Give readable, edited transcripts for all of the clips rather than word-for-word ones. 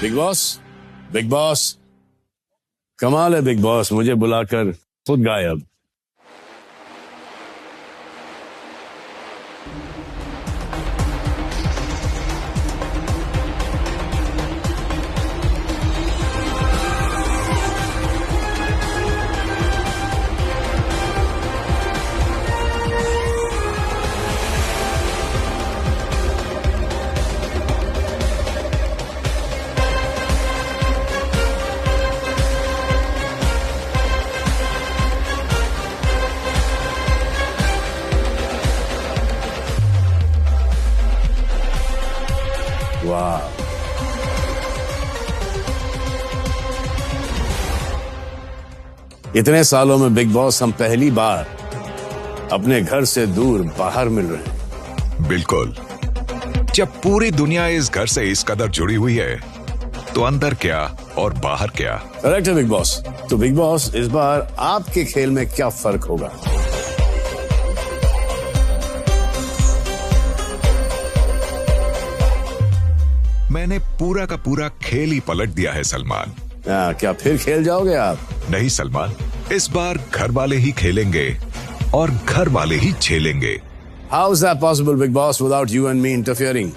Big boss, big boss, कमाल है big boss, मुझे बुलाकर खुद गायब। वाह, इतने सालों में बिग बॉस हम पहली बार अपने घर से दूर बाहर मिल रहे हैं। बिल्कुल, जब पूरी दुनिया इस घर से इस कदर जुड़ी हुई है तो अंदर क्या और बाहर क्या। करेक्ट है बिग बॉस। तो बिग बॉस, इस बार आपके खेल में क्या फर्क होगा? मैंने पूरा का पूरा खेल ही पलट दिया है सलमान। क्या फिर खेल जाओगे आप? नहीं सलमान, इस बार घर वाले ही खेलेंगे और घर वाले ही झेलेंगे। How is that possible, Big Boss, without you and me interfering?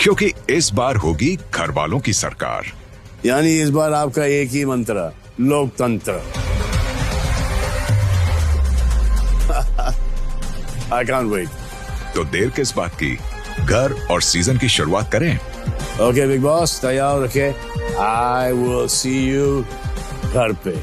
क्योंकि इस बार होगी घर वालों की सरकार। यानी इस बार आपका एक ही मंत्र, लोकतंत्र। I can't wait. तो देर किस बात की, घर और सीजन की शुरुआत करें। ओके बिग बॉस, तैयार रखे। I will see you घर पे।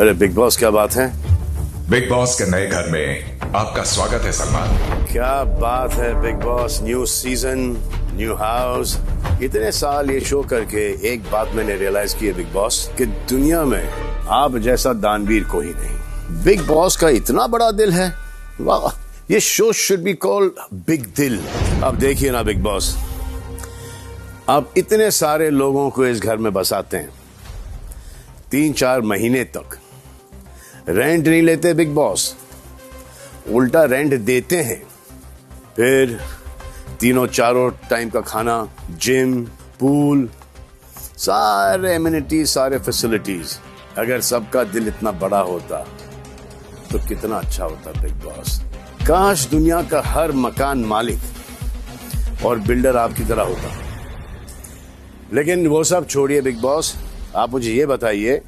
अरे बिग बॉस, क्या बात है? बिग बॉस के नए घर में आपका स्वागत है सलमान। क्या बात है big boss, new season, new house. इतने साल ये शो करके एक बात मैंने रियलाइज की है बिग बॉस, कि दुनिया में आप जैसा दानवीर कोई नहीं। बिग बॉस का इतना बड़ा दिल है, वाह। ये show should be called big दिल। अब देखिए ना बिग बॉस, आप इतने सारे लोगों को इस घर में बसाते हैं, 3-4 महीने तक रेंट नहीं लेते बिग बॉस, उल्टा रेंट देते हैं। फिर 3-4 टाइम का खाना, जिम, पूल, सारे एमिनिटीज, सारे फैसिलिटीज। अगर सबका दिल इतना बड़ा होता तो कितना अच्छा होता बिग बॉस। काश दुनिया का हर मकान मालिक और बिल्डर आपकी तरह होता। लेकिन वो सब छोड़िए बिग बॉस, आप मुझे ये बताइए,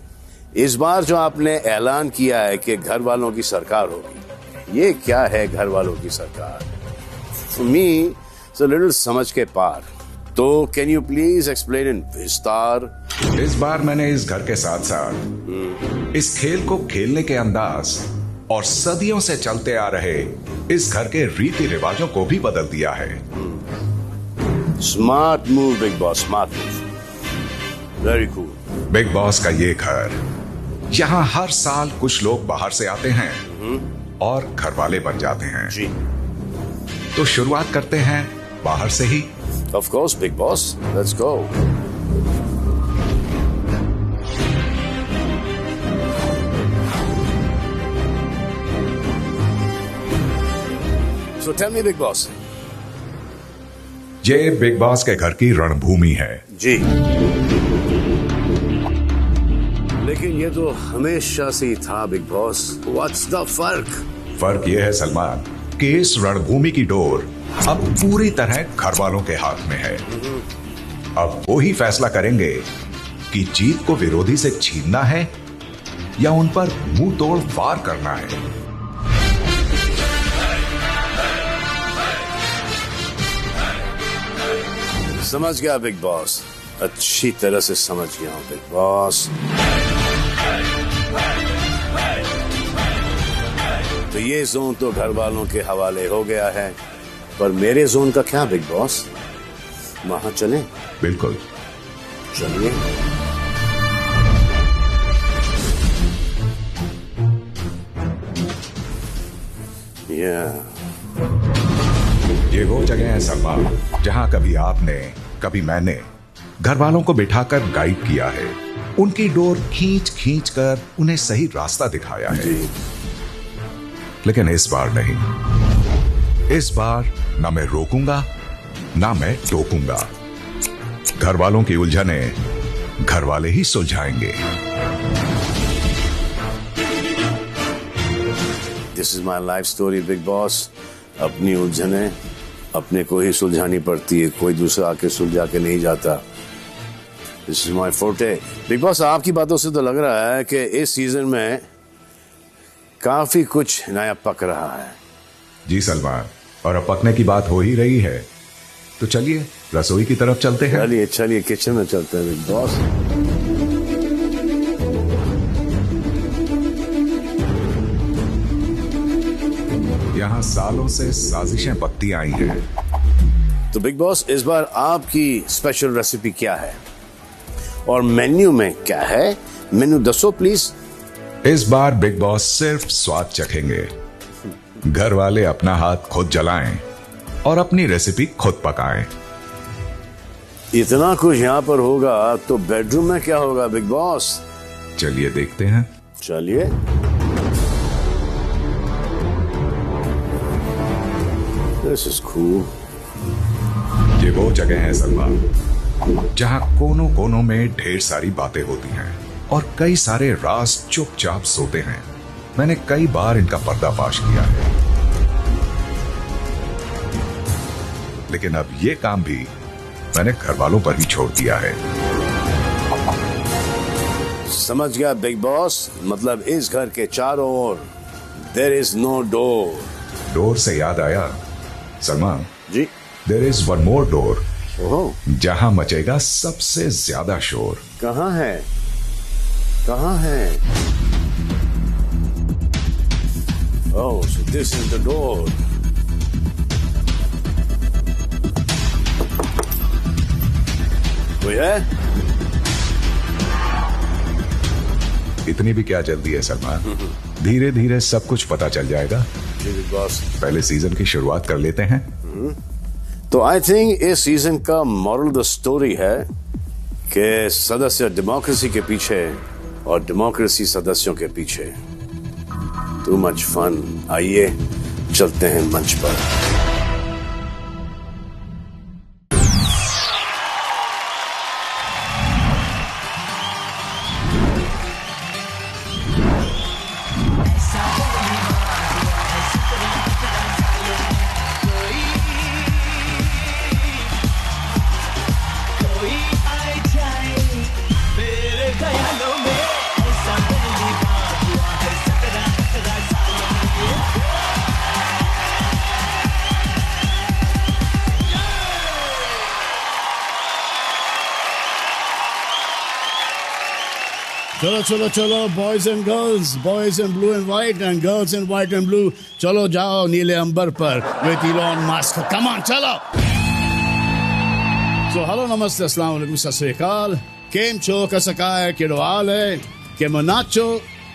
इस बार जो आपने ऐलान किया है कि घर वालों की सरकार होगी, ये क्या है घर वालों की सरकार? For me it's a little समझ के पार। तो can you please explain in विस्तार? इस बार मैंने इस घर के साथ साथ इस खेल को खेलने के अंदाज और सदियों से चलते आ रहे इस घर के रीति रिवाजों को भी बदल दिया है। Smart move big boss, smart move, very cool. Big Boss का ये घर, यहाँ हर साल कुछ लोग बाहर से आते हैं और घर वाले बन जाते हैं। जी। तो शुरुआत करते हैं बाहर से ही? Of course, big boss. Let's go. So tell me, big boss. ये बिग बॉस के घर की रणभूमि है। जी। लेकिन ये तो हमेशा से ही था बिग बॉस। What's the फर्क? फर्क ये है सलमान कि इस रणभूमि की डोर अब पूरी तरह घर वालों के हाथ में है। अब वो ही फैसला करेंगे कि जीत को विरोधी से छीनना है या उन पर मुंह तोड़ वार करना है। समझ गया बिग बॉस, अच्छी तरह से समझ गया हूं बिग बॉस। तो ये जोन तो घर वालों के हवाले हो गया है, पर मेरे जोन का क्या बिग बॉस? वहां चलें? बिल्कुल, चलिए। ये वो जगह है सलमान जहां कभी आपने कभी मैंने घर वालों को बिठाकर गाइड किया है, उनकी डोर खींच खींच कर उन्हें सही रास्ता दिखाया है। लेकिन इस बार नहीं, इस बार ना मैं रोकूंगा ना मैं टोकूंगा। घर वालों की उलझने घर वाले ही सुलझाएंगे। This is my life story Bigg Boss. अपनी उलझने अपने को ही सुलझानी पड़ती है, कोई दूसरा आके सुलझा के नहीं जाता। This is my forte. Big boss, आपकी बातों से तो लग रहा है कि इस सीजन में काफी कुछ नया पक रहा है। जी सलमान, और अब पकने की बात हो ही रही है तो चलिए रसोई की तरफ चलते हैं। चलिए चलिए किचन में चलते हैं बिग बॉस। यहाँ सालों से साजिशें पकती आई हैं। तो बिग बॉस, इस बार आपकी स्पेशल रेसिपी क्या है और मेन्यू में क्या है? मेन्यू दसो प्लीज। इस बार बिग बॉस सिर्फ स्वाद चखेंगे। घर वाले अपना हाथ खुद जलाएं और अपनी रेसिपी खुद पकाएं। इतना कुछ यहाँ पर होगा तो बेडरूम में क्या होगा बिग बॉस? चलिए देखते हैं। चलिए। This is cool. ये वो जगह है सलमान जहां कोनों कोनों में ढेर सारी बातें होती हैं और कई सारे राज चुपचाप सोते हैं। मैंने कई बार इनका पर्दाफाश किया है, लेकिन अब ये काम भी मैंने घर वालों पर ही छोड़ दिया है। समझ गया बिग बॉस, मतलब इस घर के चारों ओर there is no door. Door से याद आया Salman ji, there is one more door oh, जहां मचेगा सबसे ज्यादा शोर। कहाँ है? कहाँ है? Oh, so this is the door. कोई है? इतनी भी क्या जल्दी है सलमान, धीरे धीरे सब कुछ पता चल जाएगा। जी बिग बॉस। पहले सीजन की शुरुआत कर लेते हैं। तो आई थिंक इस सीजन का मॉरल द स्टोरी है कि सदस्य डेमोक्रेसी के पीछे और डेमोक्रेसी सदस्यों के पीछे। Too much fun. आइए चलते हैं मंच पर। चलो चलो चलो boys and girls, boys in blue and white and girls in white and blue, चलो जाओ नीले अंबर पर with Elon Musk. Come on चलो। सो हेलो, नमस्ते, अस्सलाम वालेकुम, सत श्री अकाल, केम छो, कैसा है, केड़ो हाल है, केमो नाचो,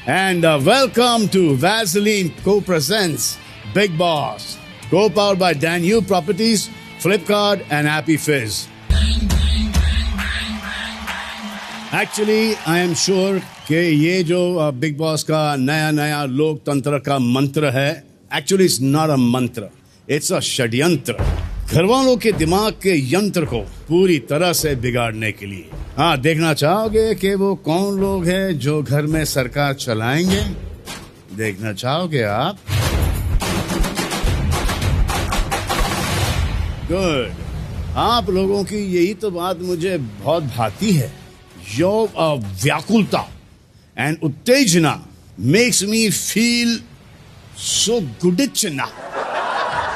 and welcome to Vaseline co-presents Big Boss, co-powered by Dan Yu Properties Flipkart and Happy Fizz. Actually, I am sure कि ये जो बिग बॉस का नया लोकतंत्र का मंत्र है, actually it's not a मंत्र, it's a षड्यंत्र. घर वालों के दिमाग के यंत्र को पूरी तरह से बिगाड़ने के लिए. हाँ, देखना चाहोगे कि वो कौन लोग हैं जो घर में सरकार चलाएंगे? देखना चाहोगे आप? गुड. आप लोगों की यही तो बात मुझे बहुत भाती है. Your व्याकुलता and उत्तेजना makes me feel so gooditchna.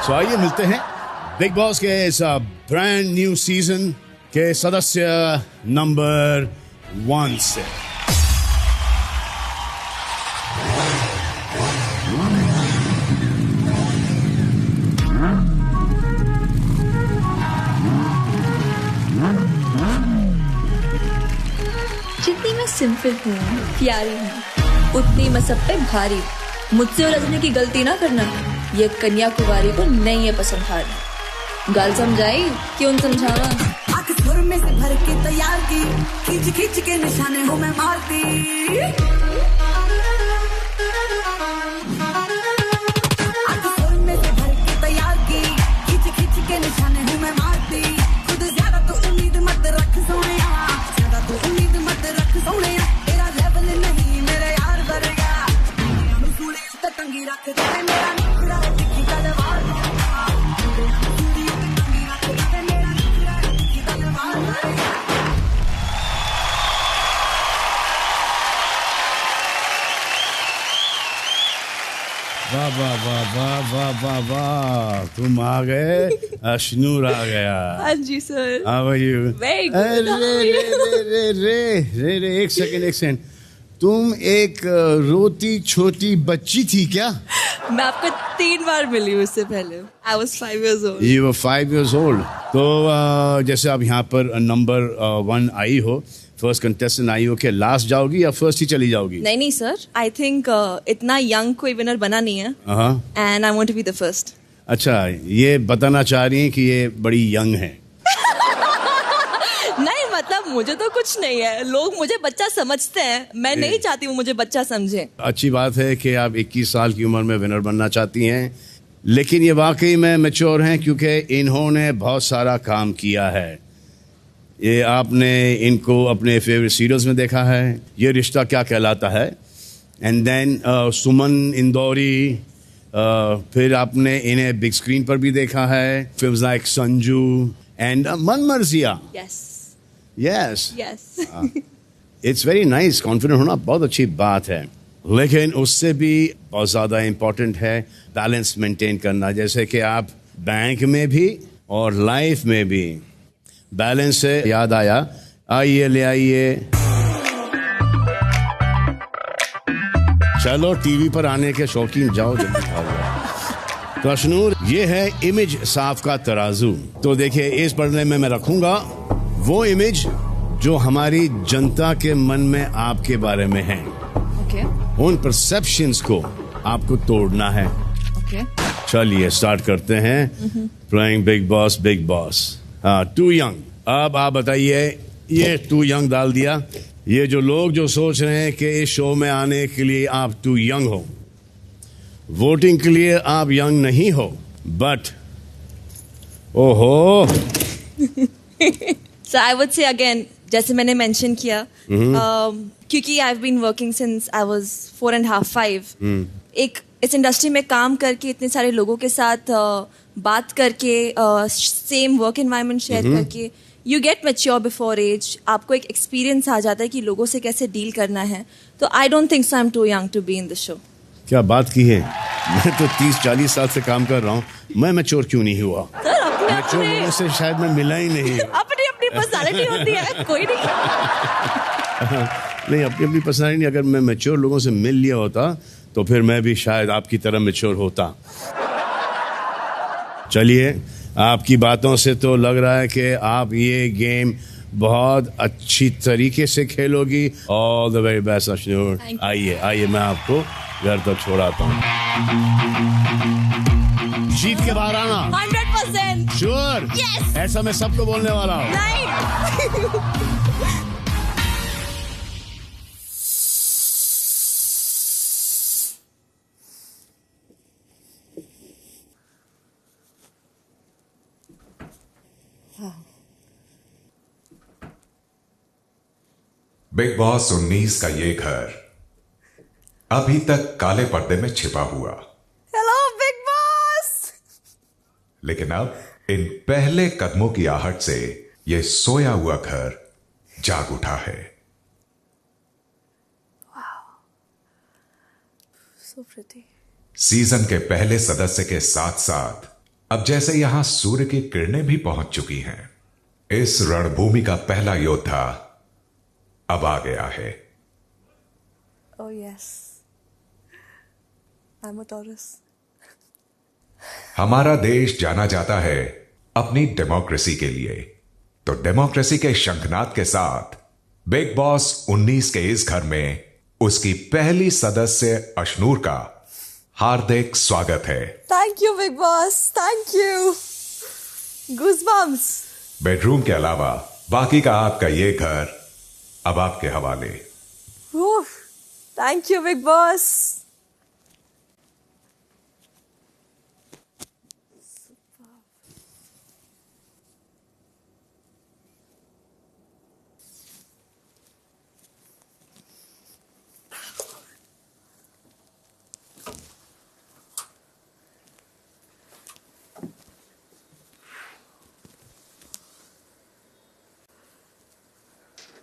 So आइए मिलते हैं बिग बॉस के इस ब्रांड न्यू सीजन के सदस्य नंबर 1 से. जितनी मैं सिंपल हूँ, प्यारी हूँ, उतनी मैं सब पे भारी. मुझसे और रजनी की गलती ना करना. ये कन्याकुमारी को नहीं है पसंद हारना. गाल समझाई क्यों समझावा. आंख सुर में से भर के तैयार की, खींच खींच के निशाने हो मैं मारती. आंख सुर में से भर के तैयार की, खींच खींच के निशाने हो मैं मारती. खुद ज्यादा तो उम्मीद मत रख सोनिया, ज्यादा तो उम्मीद मत रख सोनिया. तेरा लेवल नहीं मेरे यार वर्गा, सूली उतर टंगी रख दे मेरा निकला दिखी तलवार. वाह वाह वाह वाह वाह वाह वाह, तुम आ गए. अशनूर आ गया. हाँ जी sir. How are you? Very good. रे एक सेकंड. तुम एक रोती छोटी बच्ची थी क्या? मैं आपको 3 बार मिली हूँ इससे पहले. I was 5 years old. You were 5 years old. तो जैसे आप यहाँ पर नंबर 1 आई हो, फर्स्ट कंटेस्टेंट आई हो, क्या लास्ट जाओगी या फर्स्ट ही चली जाओगी? नहीं सर, आई थिंक इतना यंग कोई विनर बना नहीं है. And I want to be the first. अच्छा, ये बताना चाह रही हैं कि ये बड़ी यंग है? नहीं, मतलब मुझे तो कुछ नहीं है. लोग मुझे बच्चा समझते हैं. मैं नहीं चाहती हूँ मुझे बच्चा समझे. अच्छी बात है कि आप 21 साल की उम्र में विनर बनना चाहती हैं, लेकिन ये वाकई में मैच्योर हैं क्योंकि इन्होंने बहुत सारा काम किया है. ये आपने इनको अपने फेवरेट सीरियल्स में देखा है, ये रिश्ता क्या कहलाता है, एंड देन सुमन इंदौरी, फिर आपने इन्हें बिग स्क्रीन पर भी देखा है, films like Sanju and Manmarziyaan. Yes. It's very nice. Confident होना बहुत अच्छी बात है, लेकिन उससे भी बहुत ज़्यादा इम्पोर्टेंट है बैलेंस मेंटेन करना. जैसे कि आप बैंक में भी और लाइफ में भी. बैलेंस से याद आया, आइए ले आइए. चलो टीवी पर आने के शौकीन जाओ जल्दी खाओ. तो अशनूर, ये है इमेज साफ का तराजू. तो देखिए, इस पढ़ने में मैं रखूंगा वो इमेज जो हमारी जनता के मन में आपके बारे में है. ओके. उन परसेप्शंस को आपको तोड़ना है. ओके. चलिए स्टार्ट करते हैं. Playing big boss. हाँ, टू यंग. अब आप बताइए, ये टू यंग डाल दिया. ये जो लोग जो सोच रहे हैं कि इस शो में आने के लिए आप टू यंग हो, वोटिंग के लिए आप यंग नहीं हो, बट ओहो. So I would say again, जैसे मैंने मेंशन किया, क्योंकि I have been working since I was 4.5, 5. एक इस इंडस्ट्री में काम करके, इतने सारे लोगों के साथ बात करके, सेम वर्क एनवायरनमेंट शेयर करके, you get mature before age. आपको एक एक्सपीरियंस आ जाता है कि लोगों से कैसे डील करना है. तो I don't think so I am too young to be in the show. क्या बात की है. मैं तो 30-40 साल से काम कर रहा हूँ. मैं मैच्योर क्यों नहीं हुआ? मैच्योर लोगों से शायद मैं मिला ही नहीं. अपनी अपनी पर्सनालिटी होती है, कोई नहीं. नहीं, अपनी अपनी पर्सनालिटी. अगर मैं मैच्योर लोगों से मिल लिया होता तो फिर मैं भी शायद आपकी तरह मैच्योर होता. चलिए, आपकी बातों से तो लग रहा है कि आप ये गेम बहुत अच्छी तरीके से खेलोगी. All the very best Ashnoor. आइए मैं आपको घर तक छोड़ाता हूँ. जीत के बाहर आना. 100%. श्योर. नंबर। Yes! ऐसा मैं सबको बोलने वाला हूँ। नहीं। बिग बॉस 19 का ये घर अभी तक काले पर्दे में छिपा हुआ, हेलो बिग बॉस। लेकिन अब इन पहले कदमों की आहट से ये सोया हुआ घर जाग उठा है। So pretty. सीजन के पहले सदस्य के साथ साथ अब जैसे यहां सूर्य की किरणें भी पहुंच चुकी हैं, इस रणभूमि का पहला योद्धा अब आ गया है। Oh yes. I'm a Taurus. हमारा देश जाना जाता है अपनी डेमोक्रेसी के लिए, तो डेमोक्रेसी के शंखनाद के साथ बिग बॉस 19 के इस घर में उसकी पहली सदस्य अशनूर का हार्दिक स्वागत है। Thank you big boss. Thank you. Goosebumps. Bedroom के अलावा बाकी का आपका ये घर अब आपके हवाले। Whew. Thank you big boss.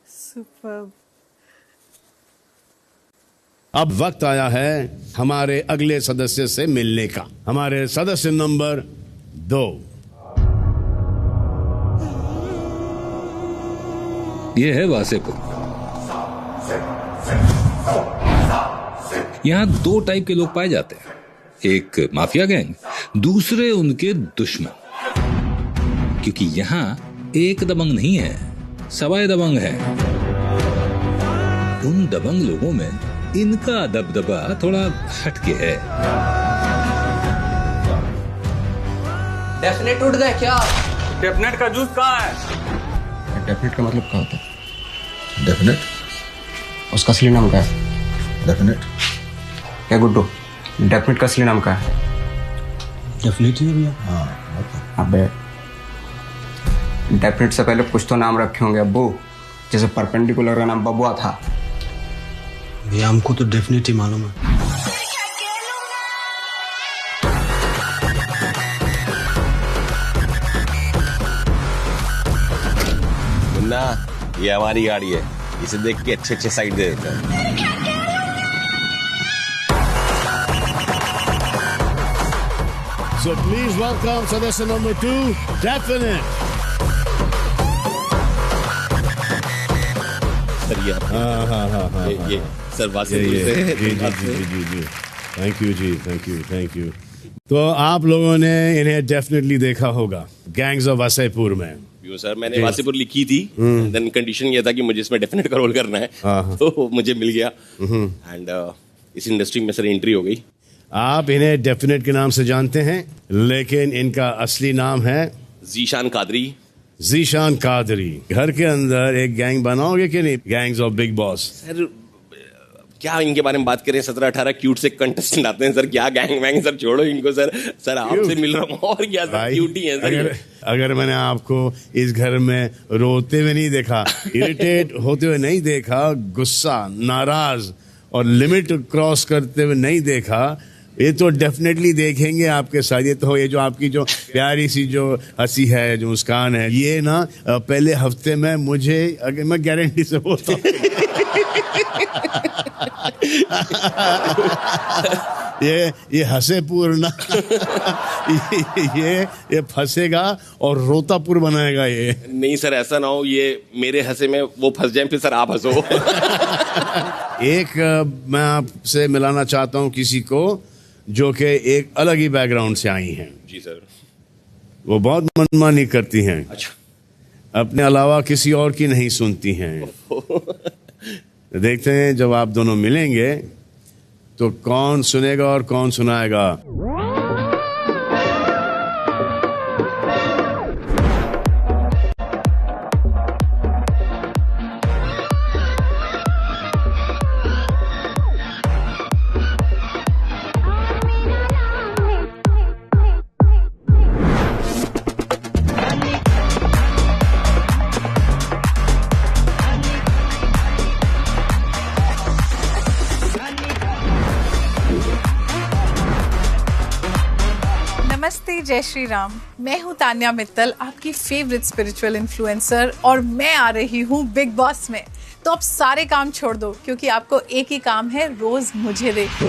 Superb. अब वक्त आया है हमारे अगले सदस्य से मिलने का। हमारे सदस्य नंबर 2। ये है वासेपुर। यहाँ 2 टाइप के लोग पाए जाते हैं, एक माफिया गैंग, दूसरे उनके दुश्मन। क्योंकि यहाँ एक दबंग नहीं है, सवाए दबंग है। उन दबंग लोगों में इनका दबदबा थोड़ा हटके है। डेफिनेट उठ गए क्या? डेफिनेट का जूस कहाँ है? डेफिनेट का मतलब क्या होता है? डेफिनेट उसका असली नाम क्या है? डेफिनेट क्या गुड्डू, डेफिनेट का असली नाम क्या है? डेफिनेट ही है भैया। हाँ अबे डेफिनेट से पहले कुछ तो नाम रखे होंगे अब्बू, जैसे परपेंडिकुलर का नाम बबुआ था। भैया हमको तो डेफिनेट ही मालूम है। मुन्ना, ये हमारी गाड़ी है, इसे देख के अच्छे अच्छे साइड दे देता है। So please welcome सदस्य नंबर 2, डेफिनेट। सर ये सर वासेपुर से। जी। Thank you. तो आप लोगों ने इन्हें डेफिनेटली देखा होगा गैंग्स ऑफ वासेपुर में। सर मैंने वासेपुर लिखी थी, देन कंडीशन ये था कि मुझे इसमें डेफिनेट का रोल करना है, तो मुझे मिल गया एंड इस इंडस्ट्री में सर एंट्री हो गई। आप इन्हें डेफिनेट के नाम से जानते हैं, लेकिन इनका असली नाम है जीशान कादरी। जीशान कादरी। घर के अंदर एक गैंग बनाओगे कि नहीं, gangs of big boss? Sir क्या इनके बारे में बात करें, 17-18 क्यूट से कंटेस्टेंट आते हैं सर, क्या गैंग वैंग सर, छोड़ो इनको सर। सर आपसे मिल रहा हूँ और क्या सर, क्यूटी है सर। अगर मैंने आपको इस घर में रोते हुए नहीं देखा, इरिटेट होते हुए नहीं देखा, गुस्सा, नाराज और लिमिट क्रॉस करते हुए नहीं देखा, ये तो डेफिनेटली देखेंगे आपके साथ। ये तो ये जो आपकी जो प्यारी सी जो हंसी है, जो मुस्कान है, ये ना पहले हफ्ते में मुझे, अगर मैं गारंटी से बोलता हूँ ये हंसेपुर ना ये फंसेगा और रोतापुर बनाएगा ये। नहीं सर ऐसा ना हो, ये मेरे हंसे में वो फंस जाए, फिर सर आप हंसो। एक मैं आपसे मिलाना चाहता हूँ किसी को जो कि एक अलग ही बैकग्राउंड से आई हैं। जी सर। वो बहुत मनमानी करती हैं। अच्छा। अपने अलावा किसी और की नहीं सुनती हैं। देखते हैं जब आप दोनों मिलेंगे तो कौन सुनेगा और कौन सुनाएगा। जय श्री राम। मैं हूँ तान्या मित्तल, आपकी फेवरेट स्पिरिचुअल इन्फ्लुएंसर, और मैं आ रही हूँ बिग बॉस में। तो अब सारे काम छोड़ दो, क्योंकि आपको एक ही काम है, रोज मुझे देखो।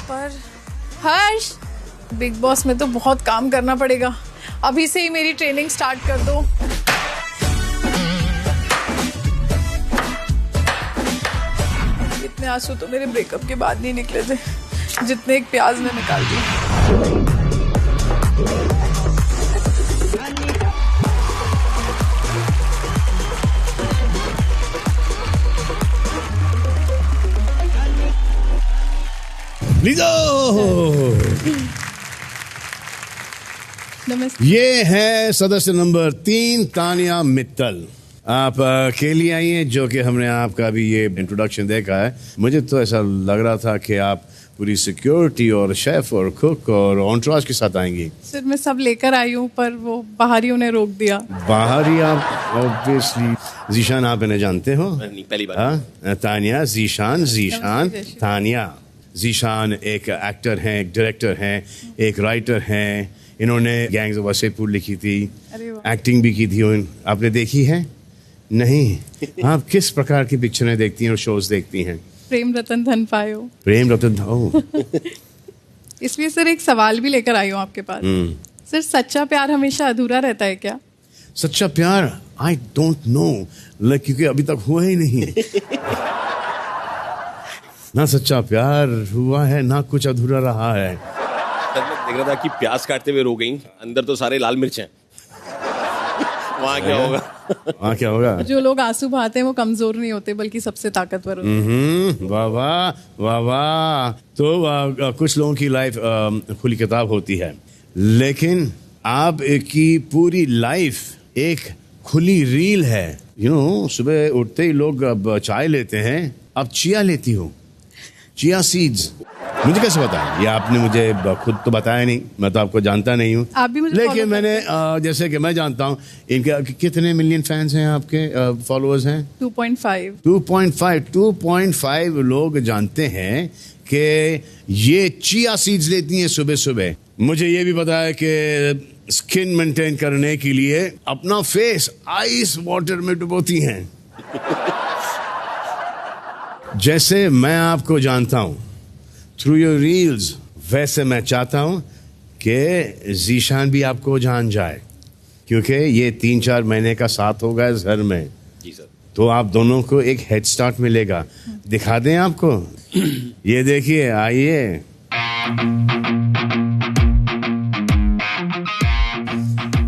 पर हर्ष, बिग बॉस में तो बहुत काम करना पड़ेगा। अभी से ही मेरी ट्रेनिंग स्टार्ट कर दो। इतने आंसू तो मेरे ब्रेकअप के बाद नहीं निकले थे, जितने एक प्याज ने निकाल दिए। नमस्ते। ये है सदस्य नंबर 3 तानिया मित्तल। आप अकेली आई हैं, जो कि हमने आपका भी ये इंट्रोडक्शन देखा है। मुझे तो ऐसा लग रहा था कि आप पूरी सिक्योरिटी और शेफ और कुक और ऑन्ट्राज के साथ आएंगी। सर मैं सब लेकर आई हूँ, पर वो बाहरियों ने रोक दिया। बाहरी? आप ऑब्वियसली जीशान, आप इन्हें जानते हो? पहली बार। हाँ, तानिया, जीशान तानिया। जीशान एक एक्टर हैं, एक डायरेक्टर हैं, एक राइटर हैं। इन्होंने गैंग्स ऑफ वासेपुर लिखी थी, एक्टिंग भी की थी। आपने देखी है? नहीं। आप किस प्रकार की पिक्चरें देखती हैं और शोज देखती हैं? प्रेम रतन धन पायो। प्रेम रतन धन। इसलिए सर एक सवाल भी लेकर आई हूँ आपके पास। सर, सच्चा प्यार हमेशा अधूरा रहता है क्या? सच्चा प्यार? आई डोंट नो, क्योंकि अभी तक हुआ ही नहीं। ना सच्चा प्यार हुआ है, ना कुछ अधूरा रहा है। देख रहा था कि प्याज काटते हुए रो गई, अंदर तो सारे लाल मिर्च हैं। वहाँ क्या होगा? वहाँ क्या होगा? जो लोग आंसू बहाते हैं वो कमजोर नहीं होते, बल्कि सबसे ताकतवर होते हैं। वाह वाह वाह वाह। तो कुछ लोगों की लाइफ खुली किताब होती है, लेकिन आप की पूरी लाइफ एक खुली रील है। सुबह उठते ही लोग अब चाय लेते हैं, अब चिया लेती हो, चिया सीड्स। मुझे कैसे पता? ये आपने मुझे खुद तो बताया नहीं, मैं तो आपको जानता नहीं हूँ। आप भी मुझे लेकिन मैंने जैसे कि मैं जानता हूँ, इनके कितने मिलियन फैंस हैं आपके, फॉलोअर्स हैं? 2.5 लोग जानते हैं कि ये चिया सीड्स लेती हैं सुबह सुबह। मुझे ये भी पता है कि स्किन मेंटेन करने के लिए अपना फेस आइस वाटर में डुबोती हैं। जैसे मैं आपको जानता हूं थ्रू योर रील्स, वैसे मैं चाहता हूं कि जीशान भी आपको जान जाए, क्योंकि ये 3-4 महीने का साथ होगा इस घर में। जी सर। तो आप दोनों को एक हेड स्टार्ट मिलेगा। दिखा दें आपको? ये देखिए, आइए।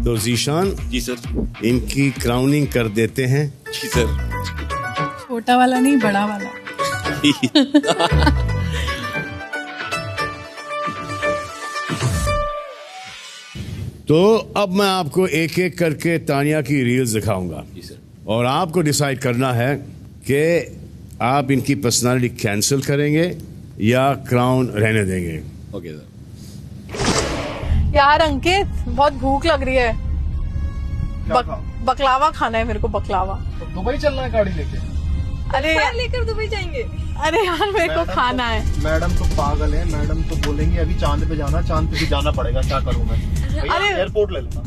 तो जीशान। जी सर। इनकी क्राउनिंग कर देते हैं। जी सर। छोटा वाला नहीं, बड़ा वाला। तो अब मैं आपको एक एक करके तानिया की रील्स दिखाऊंगा, और आपको डिसाइड करना है कि आप इनकी पर्सनालिटी कैंसिल करेंगे या क्राउन रहने देंगे। Okay sir. यार अंकित, बहुत भूख लग रही है। बकलावा खाना है मेरे को, बकलावा। तो दुबई चलना है गाड़ी लेके? अरे यार, लेकर दुबई जाएंगे। अरे यार, मेरे को खाना है। मैडम तो पागल है, मैडम तो बोलेंगे अभी चांद पे जाना, चांद पे भी जाना पड़ेगा, क्या करूँ मैं? अरे एयरपोर्ट ले लेना।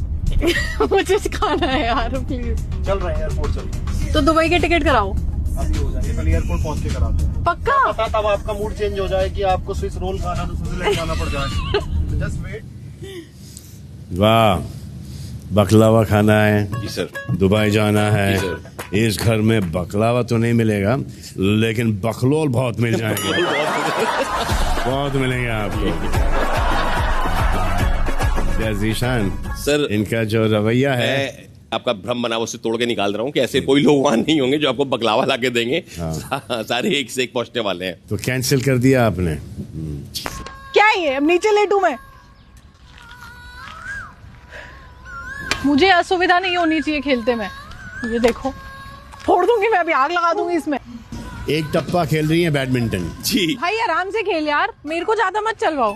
मुझे खाना है यार, प्लीज। चल रहे हैं, एयरपोर्ट चल रहे हैं। तो दुबई के टिकट कराओ। अभी हो जाएंगे, कल एयरपोर्ट पहुंच के कराते हैं। पक्का? पता तब आपका मूड चेंज हो जाए कि आपको स्विस रोल खाना तो स्विट्जरलैंड जाना पड़ जाए। Just wait. वाह, बकलावा खाना है। जी सर। दुबई जाना है। जी सर। इस घर में बकलावा तो नहीं मिलेगा, लेकिन बकलोल बहुत मिल जाएंगे। बहुत मिलेंगे आपको। जीशान सर, इनका जो रवैया है, आपका भ्रम बना उससे तोड़ के निकाल रहा हूँ कि ऐसे कोई लोग वहां नहीं होंगे जो आपको बकलावा ला के देंगे। सारे एक से एक पहुंचने वाले हैं। तो कैंसिल कर दिया आपने? क्या ये, अब नीचे लेटूं मैं? मुझे असुविधा नहीं होनी चाहिए खेलते में। ये देखो, फोड़ दूंगी मैं, अभी आग लगा दूंगी इसमें। एक टप्पा खेल रही है बैडमिंटन। जी भाई आराम से खेल यार, मेरे को ज्यादा मत चलवाओ।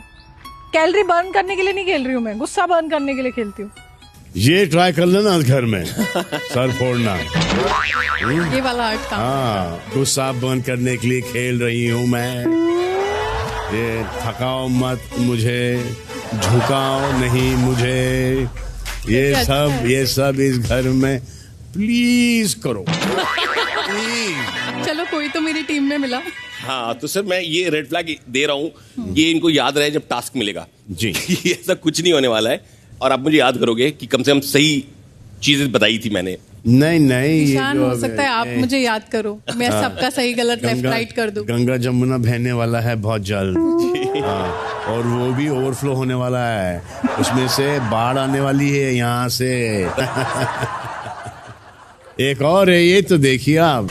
कैलोरी बर्न करने के लिए नहीं खेल रही हूँ मैं, गुस्सा बर्न करने के लिए खेलती हूँ। ये ट्राई कर लेना घर में, सर फोड़ना। ये वाला आर्ट काम। हाँ, गुस्सा बंद करने के लिए खेल रही हूँ मैं। ये थकाओ मत मुझे, झुकाओ नहीं मुझे, ये सब इस घर में प्लीज करो। चलो कोई तो मेरी टीम में मिला। हाँ तो सर मैं ये रेड फ्लैग दे रहा हूँ, ये इनको याद रहे जब टास्क मिलेगा जी। ये ऐसा कुछ नहीं होने वाला है, और आप मुझे याद करोगे कि कम से कम सही चीजें बताई थी मैंने। नहीं निशान हो सकता है आप मुझे याद करो, मैं सबका सही गलत लेफ्ट राइट कर दूं। गंगा जमुना बहने वाला है बहुत जल्द। हाँ, और वो भी ओवरफ्लो होने वाला है, उसमें से बाढ़ आने वाली है यहाँ से। एक और है, ये तो देखिए आप।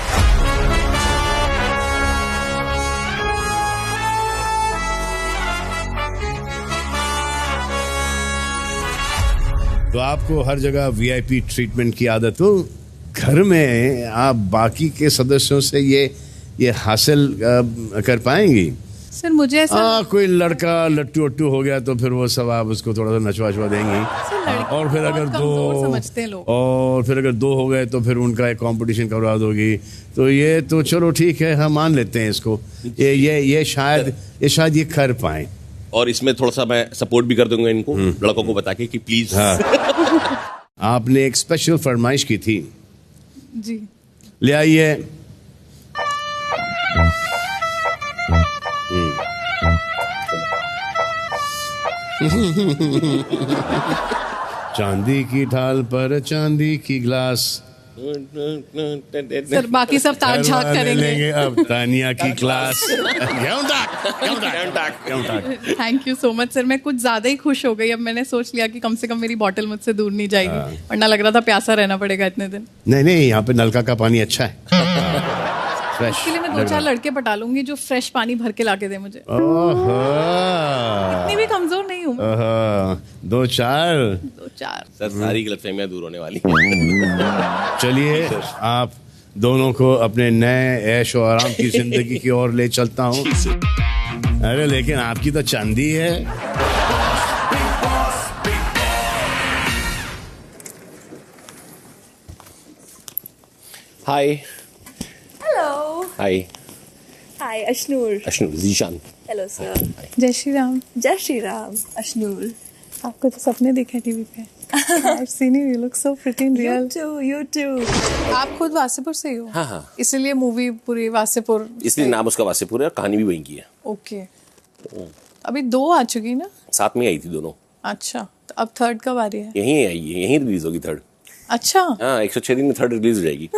तो आपको हर जगह वीआईपी ट्रीटमेंट की आदत हो, घर में आप बाकी के सदस्यों से ये हासिल कर पाएंगी? सर मुझे ऐसा कोई लड़का लट्टू वट्टू हो गया तो फिर वो सब आप उसको थोड़ा सा नचवा देंगी। और फिर अगर दो हो गए तो फिर उनका एक कंपटीशन करवा दोगी। तो ये तो चलो ठीक है, हम मान लेते हैं इसको, ये शायद ये कर पाए। और इसमें थोड़ा सा मैं सपोर्ट भी कर दूंगा इनको, लड़कों को बता के कि प्लीज। हाँ। आपने एक स्पेशल फरमाइश की थी जी, ले आइए। चांदी की ढाल पर चांदी की गिलास। सर बाकी सब ताक झाक करेंगे। अब तानिया की class. Thank you so much sir, मैं कुछ ज्यादा ही खुश हो गई। अब मैंने सोच लिया कि कम से कम मेरी बोतल मुझसे दूर नहीं जाएगी, वरना लग रहा था प्यासा रहना पड़ेगा इतने दिन। नहीं, यहाँ पे नलका का पानी अच्छा है, फ्रेश। इसके लिए मैं 2-4 लड़के पटा लूंगी जो फ्रेश पानी भर के लाके दे मुझे। इतनी भी कमजोर नहीं हूँ। 2-4 सर, सारी गलतफहमियां दूर होने वाली। चलिए आप दोनों को अपने नए ऐश और आराम की जिंदगी की ओर ले चलता हूँ। अरे लेकिन आपकी तो चांदी है। Hi. Hello. Hi. Hi Ashnoor. Ashnoor, Zeeshan. Hello sir. जय श्री राम। जय श्री राम। अशनूर, आपको तो सपने दिखे टीवी पे। I've seen you. You look so pretty in real. You too. आप खुद वासेपुर से ही हो? हाँ। इसलिए मूवी पूरी वासेपुर। इसलिए नाम उसका वासेपुर है और कहानी भी वहीं की है। ओके। अभी 2 आ चुकी ना? साथ में आई थी दोनों। अच्छा, तो अब 3rd कब आ रही है? यहीं आई है, यहीं रिलीज होगी 3rd। अच्छा। हाँ, 106 दिन में 3rd रिलीज हो जाएगी।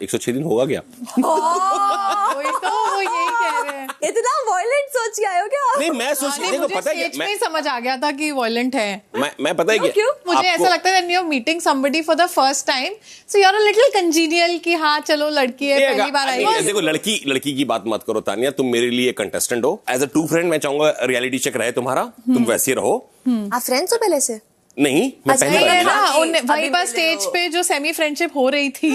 106 दिन होगा क्या? वही तो वो यही कह रहे हैं। इतना वायलेंट सोच के आए हो क्या? नहीं, मैं सोच देखो पता है मैं समझ आ गया था कि वायलेंट है। मैं पता है क्या? क्यों? मुझे ऐसा लगता है when you're meeting somebody for the first time, so you're a little congenial कि हाँ चलो लड़की है, पहली बार आई है। देखो लड़की की बात मत करो तानिया, तुम मेरे लिए कंटेस्टेंट हो। एज अ ट्रू फ्रेंड मैं चाहूंगा रियलिटी चेक रहे तुम्हारा, तुम वैसे रहो। आप फ्रेंड्स हो पहले से? नहीं, मैं पहली बार मिला। वहीं पर स्टेज पे जो सेमी फ्रेंडशिप हो रही थी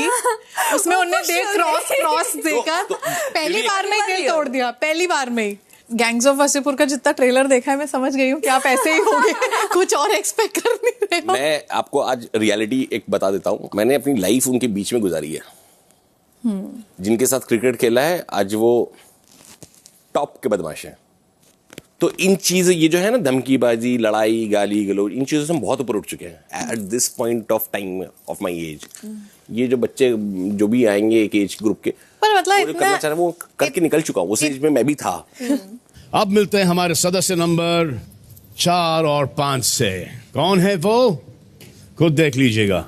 उसमें उन्होंने क्रॉस देकर पहली बार में दिल तोड़ दिया, पहली बार में। गैंग्स ऑफ वासेपुर का जितना ट्रेलर देखा है मैं समझ गई हूँ कि आप ऐसे ही होंगे, कुछ और एक्सपेक्ट कर नहीं रहे हो। मैं आपको आज रियलिटी एक बता देता हूँ। मैंने अपनी लाइफ उनके बीच में गुजारी है, जिनके साथ क्रिकेट खेला है। आज वो टॉप के बदमाश हैं। तो इन चीज ये जो है ना, धमकीबाजी, लड़ाई, गाली गलौज, इन चीजों से हम बहुत ऊपर उठ चुके हैं at this point of time of my age. ये जो बच्चे जो भी आएंगे एक एज ग्रुप के, पर मतलब करना चाह रहे वो करके निकल चुका हूँ, उस एज में मैं भी था। अब मिलते हैं हमारे सदस्य नंबर 4 और 5 से। कौन है वो, खुद देख लीजिएगा।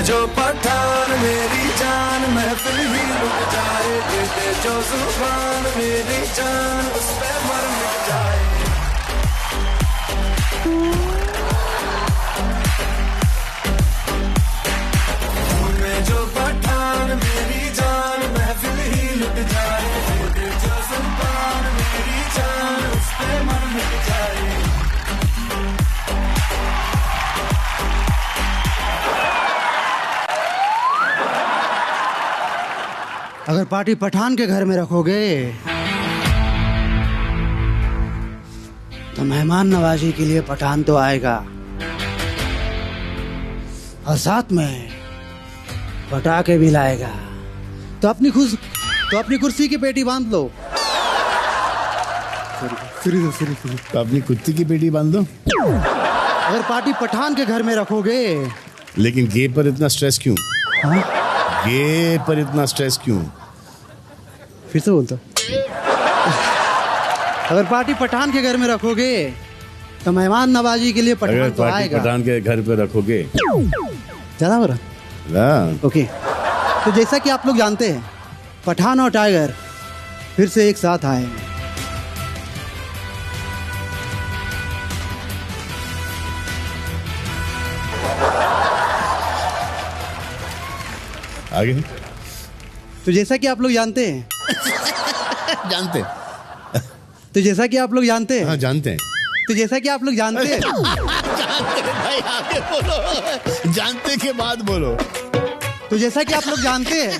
जो पठान मेरी जान महफिल ही रुक जाए, जो जुबान मेरी जान उस पे मर मिट जाए। जो पठान मेरी जान महफिल ही लुट जाए, जो जुबान मेरी जान उस पे मर मिट जाए। अगर पार्टी पठान के घर में रखोगे तो मेहमान नवाजी के लिए पठान तो आएगा, और साथ में पटाखे भी लाएगा। तो अपनी कुर्सी की पेटी बांध लो। तो अपनी कुत्ती की पेटी बांध दो। अगर पार्टी पठान के घर में रखोगे। लेकिन गे पर इतना स्ट्रेस क्यों? गे पर इतना स्ट्रेस क्यों? फिर से बोलता। अगर पार्टी पठान के घर में रखोगे तो मेहमान नवाजी के लिए पठान तो आएगा। पठान के घर पे रखोगे ज्यादा हो रहा। ओके, तो जैसा कि आप लोग जानते हैं, पठान और टाइगर फिर से एक साथ आए। आगे। तो जैसा कि आप लोग जानते हैं जानते तो जैसा कि आप लोग जानते हैं। हाँ, जानते हैं। तो जैसा कि आप लोग जानते हैं जानते हैं भाई, आगे बोलो। जानते के बाद बोलो। तो जैसा कि आप लोग जानते हैं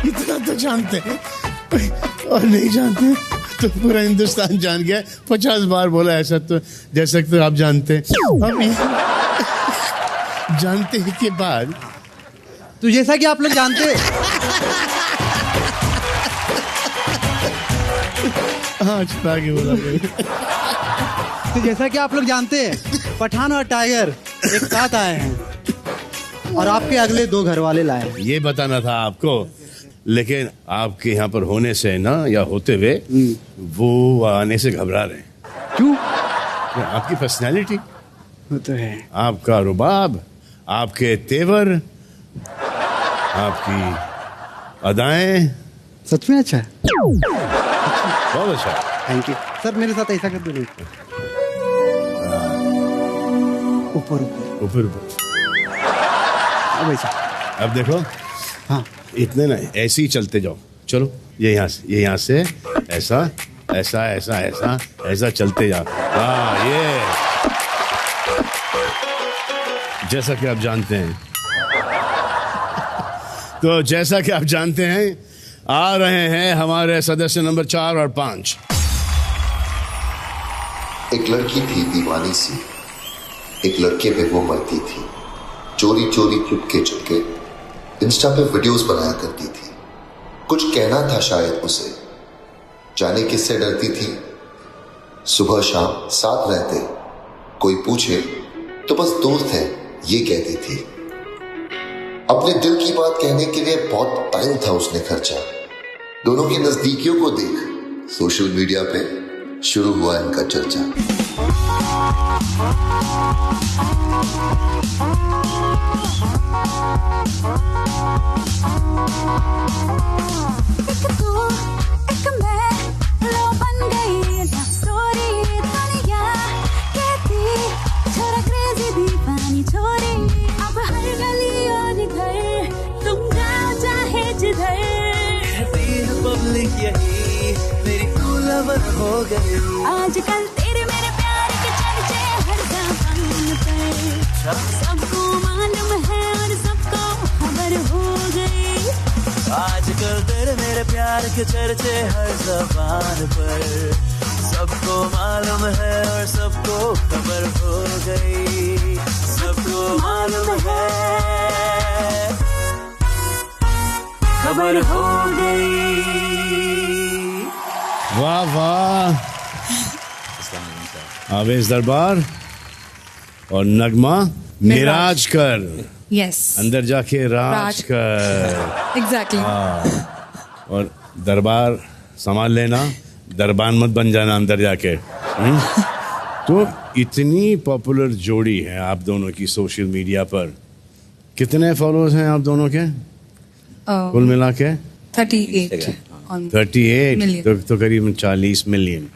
इतना तो जानते हैं और नहीं जानते तो पूरा हिंदुस्तान जान गया। 50 बार बोला ऐसा, तो जैसा तो आप जानते हैं। अब जानते के बाद तो जैसा कि आप लोग जानते हैं। हाँ, आगे बोला। तो जैसा कि आप लोग जानते हैं, पठान और टाइगर एक साथ आए हैं और आपके अगले 2 घर वाले लाए। ये बताना था आपको, लेकिन आपके यहाँ पर होने से ना, या होते हुए वो आने से घबरा रहे हैं। क्यों? आपकी पर्सनैलिटी, वो तो है। आपका रुबाब, आपके तेवर, आपकी अदाएं। सच में अच्छा है। बहुत अच्छा। Thank you sir. मेरे साथ ऐसा कर दो। नहीं, ऊपर ऊपर ऊपर ऊपर। अब ऐसा। अब देखो। हाँ, इतने ना, ऐसे ही चलते जाओ। चलो, ये यहाँ से ऐसा ऐसा ऐसा ऐसा ऐसा चलते जाओ। हाँ, ये जैसा कि आप जानते हैं। तो जैसा कि आप जानते हैं, आ रहे हैं हमारे सदस्य नंबर 4 और 5। एक लड़की थी दीवानी सी, एक लड़के पे वो मरती थी। चोरी चोरी चुपके इंस्टा पे वीडियोस बनाया करती थी। कुछ कहना था शायद उसे, जाने किससे डरती थी। सुबह शाम साथ रहते, कोई पूछे तो बस दोस्त है ये कहती थी। अपने दिल की बात कहने के लिए बहुत टाइम था उसने खर्चा। दोनों की नजदीकियों को देख सोशल मीडिया पे शुरू हुआ इनका चर्चा। यही मेरी तू लवर हो गई। आजकल तेरे मेरे प्यार के चर्चे हर जबान पे, सबको मालूम है और सबको खबर हो गई। आजकल तेरे मेरे प्यार के चर्चे हर जबान पर, सबको मालूम है और सबको खबर हो गई। सबको मालूम है, खबर हो गई। वाह वाह। आवेश दरबार और नगमा मिराज कर। यस, अंदर जाके राज कर। एग्जैक्टली। और दरबार संभाल लेना, दरबान मत बन जाना अंदर जाके। तो इतनी पॉपुलर जोड़ी है आप दोनों की सोशल मीडिया पर। कितने फॉलोअर्स हैं आप दोनों के कुल मिला के? 38 तो करीबन 40 मिलियन।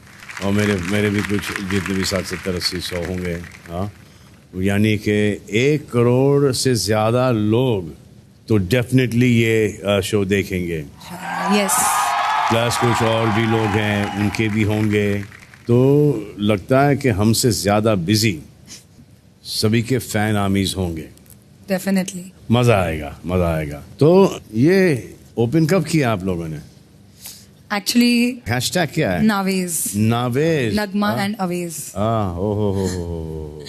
और मेरे भी कुछ जितने भी 70-80-100 होंगे। हाँ, यानी कि 1 करोड़ से ज़्यादा लोग तो डेफिनेटली ये शो देखेंगे। यस। प्लस कुछ और भी लोग हैं, उनके भी होंगे। तो लगता है कि हमसे ज़्यादा बिजी सभी के फैन आमीज होंगे। डेफिनेटली मज़ा आएगा, मज़ा आएगा। तो ये ओपन कब किया आप लोगों ने? एक्चुअली हैशटैग क्या है? नावेज। नावेज, नगमा एंड अवेज। हो।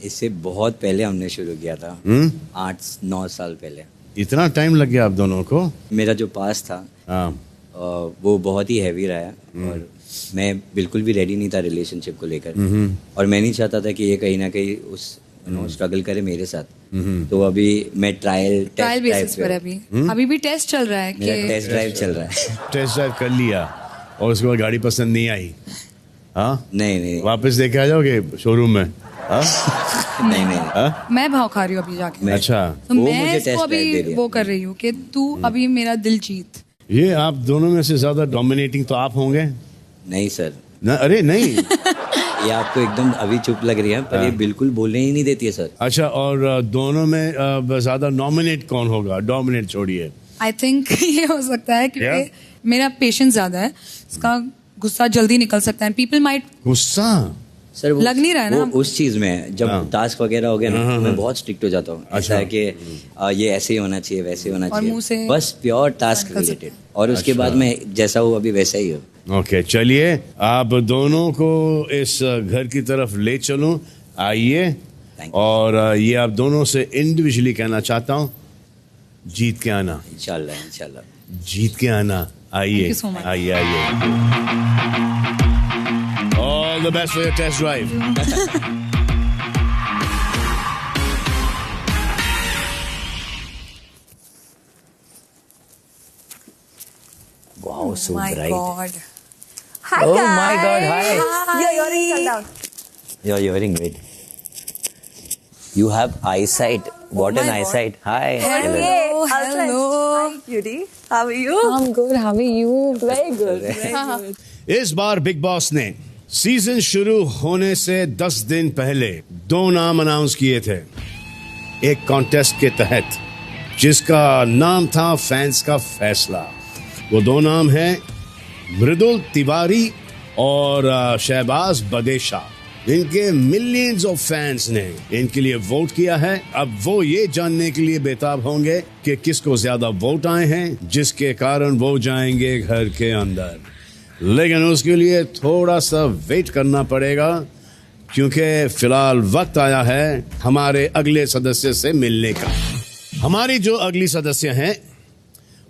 इससे बहुत पहले हमने शुरू किया था, 8-9 साल पहले। इतना टाइम लग गया आप दोनों को? मेरा जो पास था वो बहुत ही हैवी रहा है और मैं बिल्कुल भी रेडी नहीं था रिलेशनशिप को लेकर, और मैं नहीं चाहता था कि ये कहीं ना कहीं उस स्ट्रगल करे मेरे साथ। तो अभी मैं ट्रायल बेसिस पर अभी भी टेस्ट चल रहा है कि टेस्ट ड्राइव चल रहा है। टेस्ट ड्राइव कर लिया और उसके बाद गाड़ी पसंद नहीं आई? हाँ, नहीं वापस देखे आ जाओगे शोरूम में? नहीं मैं भाव खा रही हूँ अभी जाके। अच्छा, तो मैं इसको अभी वो कर रही हूँ कि तू अभी मेरा दिल जीत। ये आप दोनों में से ज्यादा डोमिनेटिंग तो आप होंगे? नहीं सर। अरे नहीं। ये आपको एकदम अभी चुप लग रही है, पर ये बिल्कुल बोलने ही नहीं देती है सर। अच्छा, और दोनों में ज्यादा नॉमिनेट कौन होगा? डोमिनेट छोड़िए। आई थिंक ये हो सकता है क्योंकि मेरा पेशेंस ज्यादा है, इसका गुस्सा जल्दी निकल सकता है। पीपल माइट गुस्सा सर लग नहीं रहा है ना उस चीज में। जब टास्क वगैरह हो गया ना, मैं बहुत स्ट्रिक्ट हो जाता हूँ। ऐसा है कि ये ऐसे ही होना चाहिए, वैसे होना चाहिए, बस प्योर टास्क रिलेटेड। और उसके बाद मैं जैसा हूँ अभी वैसा ही हूँ। ओके, चलिए आप दोनों को इस घर की तरफ ले चलूं, आइए। और ये आप दोनों से इंडिविजुअली कहना चाहता हूँ, जीत के आना। इंशाल्लाह जीत के आना। आइए आइए आइए। All the best for your test drive. Wow, so bright. God. Hi, oh guys. My God, hi. Your earrings are down. Your earring, wait. You have eyesight. What an eyesight. Hi. Hello. Hi, Cutie. How are you? I'm good. How are you? Very good. इस बार big boss ने season शुरू होने से 10 दिन पहले 2 नाम announce किए थे एक कॉन्टेस्ट के तहत, जिसका नाम था फैंस का फैसला। वो 2 नाम हैं मृदुल तिवारी और शहबाज बदेशा। इनके मिलियंस ऑफ फैंस ने इनके लिए वोट किया है। अब वो ये जानने के लिए बेताब होंगे कि किसको ज्यादा वोट आए हैं, जिसके कारण वो जाएंगे घर के अंदर। लेकिन उसके लिए थोड़ा सा वेट करना पड़ेगा, क्योंकि फिलहाल वक्त आया है हमारे अगले सदस्य से मिलने का। हमारी जो अगली सदस्य हैं,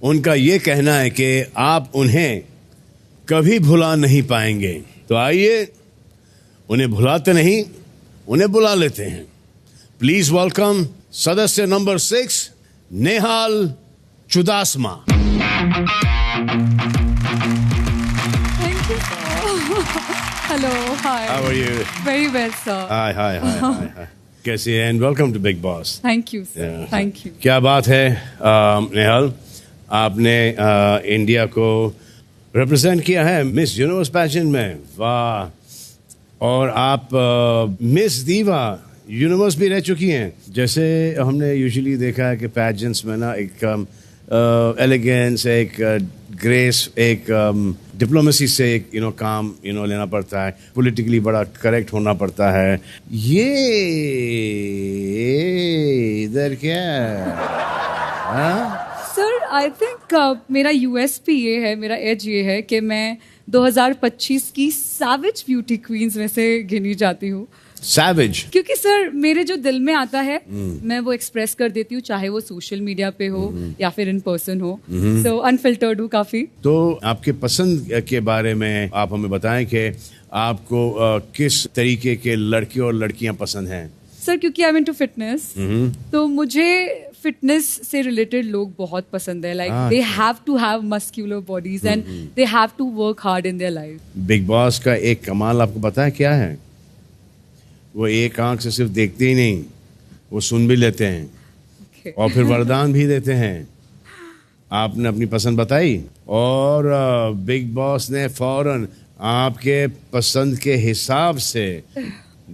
उनका ये कहना है कि आप उन्हें कभी भुला नहीं पाएंगे। तो आइए, उन्हें भुलाते नहीं, उन्हें बुला लेते हैं। प्लीज वेलकम सदस्य number 6, Nehal Chudasama. Hello, hi. How are you? Very well, sir. Hi. कैसे हैं? And welcome to Big Boss. Thank you, sir. Thank you. क्या बात है नेहाल, आपने इंडिया को रिप्रेजेंट किया है मिस यूनिवर्स पैजेंट में। वाह! और आप मिस दीवा यूनिवर्स भी रह चुकी हैं। जैसे हमने यूजुअली देखा है कि पैजेंट्स में ना एक एलिगेंस, एक ग्रेस, एक डिप्लोमेसी से एक काम लेना पड़ता है, पॉलिटिकली बड़ा करेक्ट होना पड़ता है। ये इधर क्या सर, आई थिंक मेरा यूएसपी ये है, मेरा एज ये है कि मैं 2025 की सैवेज ब्यूटी क्वींस में से गिनी जाती हूँ। सैवेज? क्योंकि सर मेरे जो दिल में आता है मैं वो एक्सप्रेस कर देती हूँ, चाहे वो सोशल मीडिया पे हो या फिर इन पर्सन हो। सो अनफिल्टर्ड हूँ काफी। तो आपके पसंद के बारे में आप हमें बताएं कि आपको किस तरीके के लड़के और लड़कियां पसंद हैं? सर क्योंकि आई एम इनटू फिटनेस, तो मुझे फिटनेस से रिलेटेड लोग बहुत पसंद है। Like they have to have muscular bodies and they have to work hard in their life. Bigg Boss का एक कमाल आपको पता है क्या है? वो एक आंख से सिर्फ देखते ही नहीं, वो सुन भी लेते हैं और फिर वरदान भी देते हैं। आपने अपनी पसंद बताई और बिग बॉस ने फौरन आपके पसंद के हिसाब से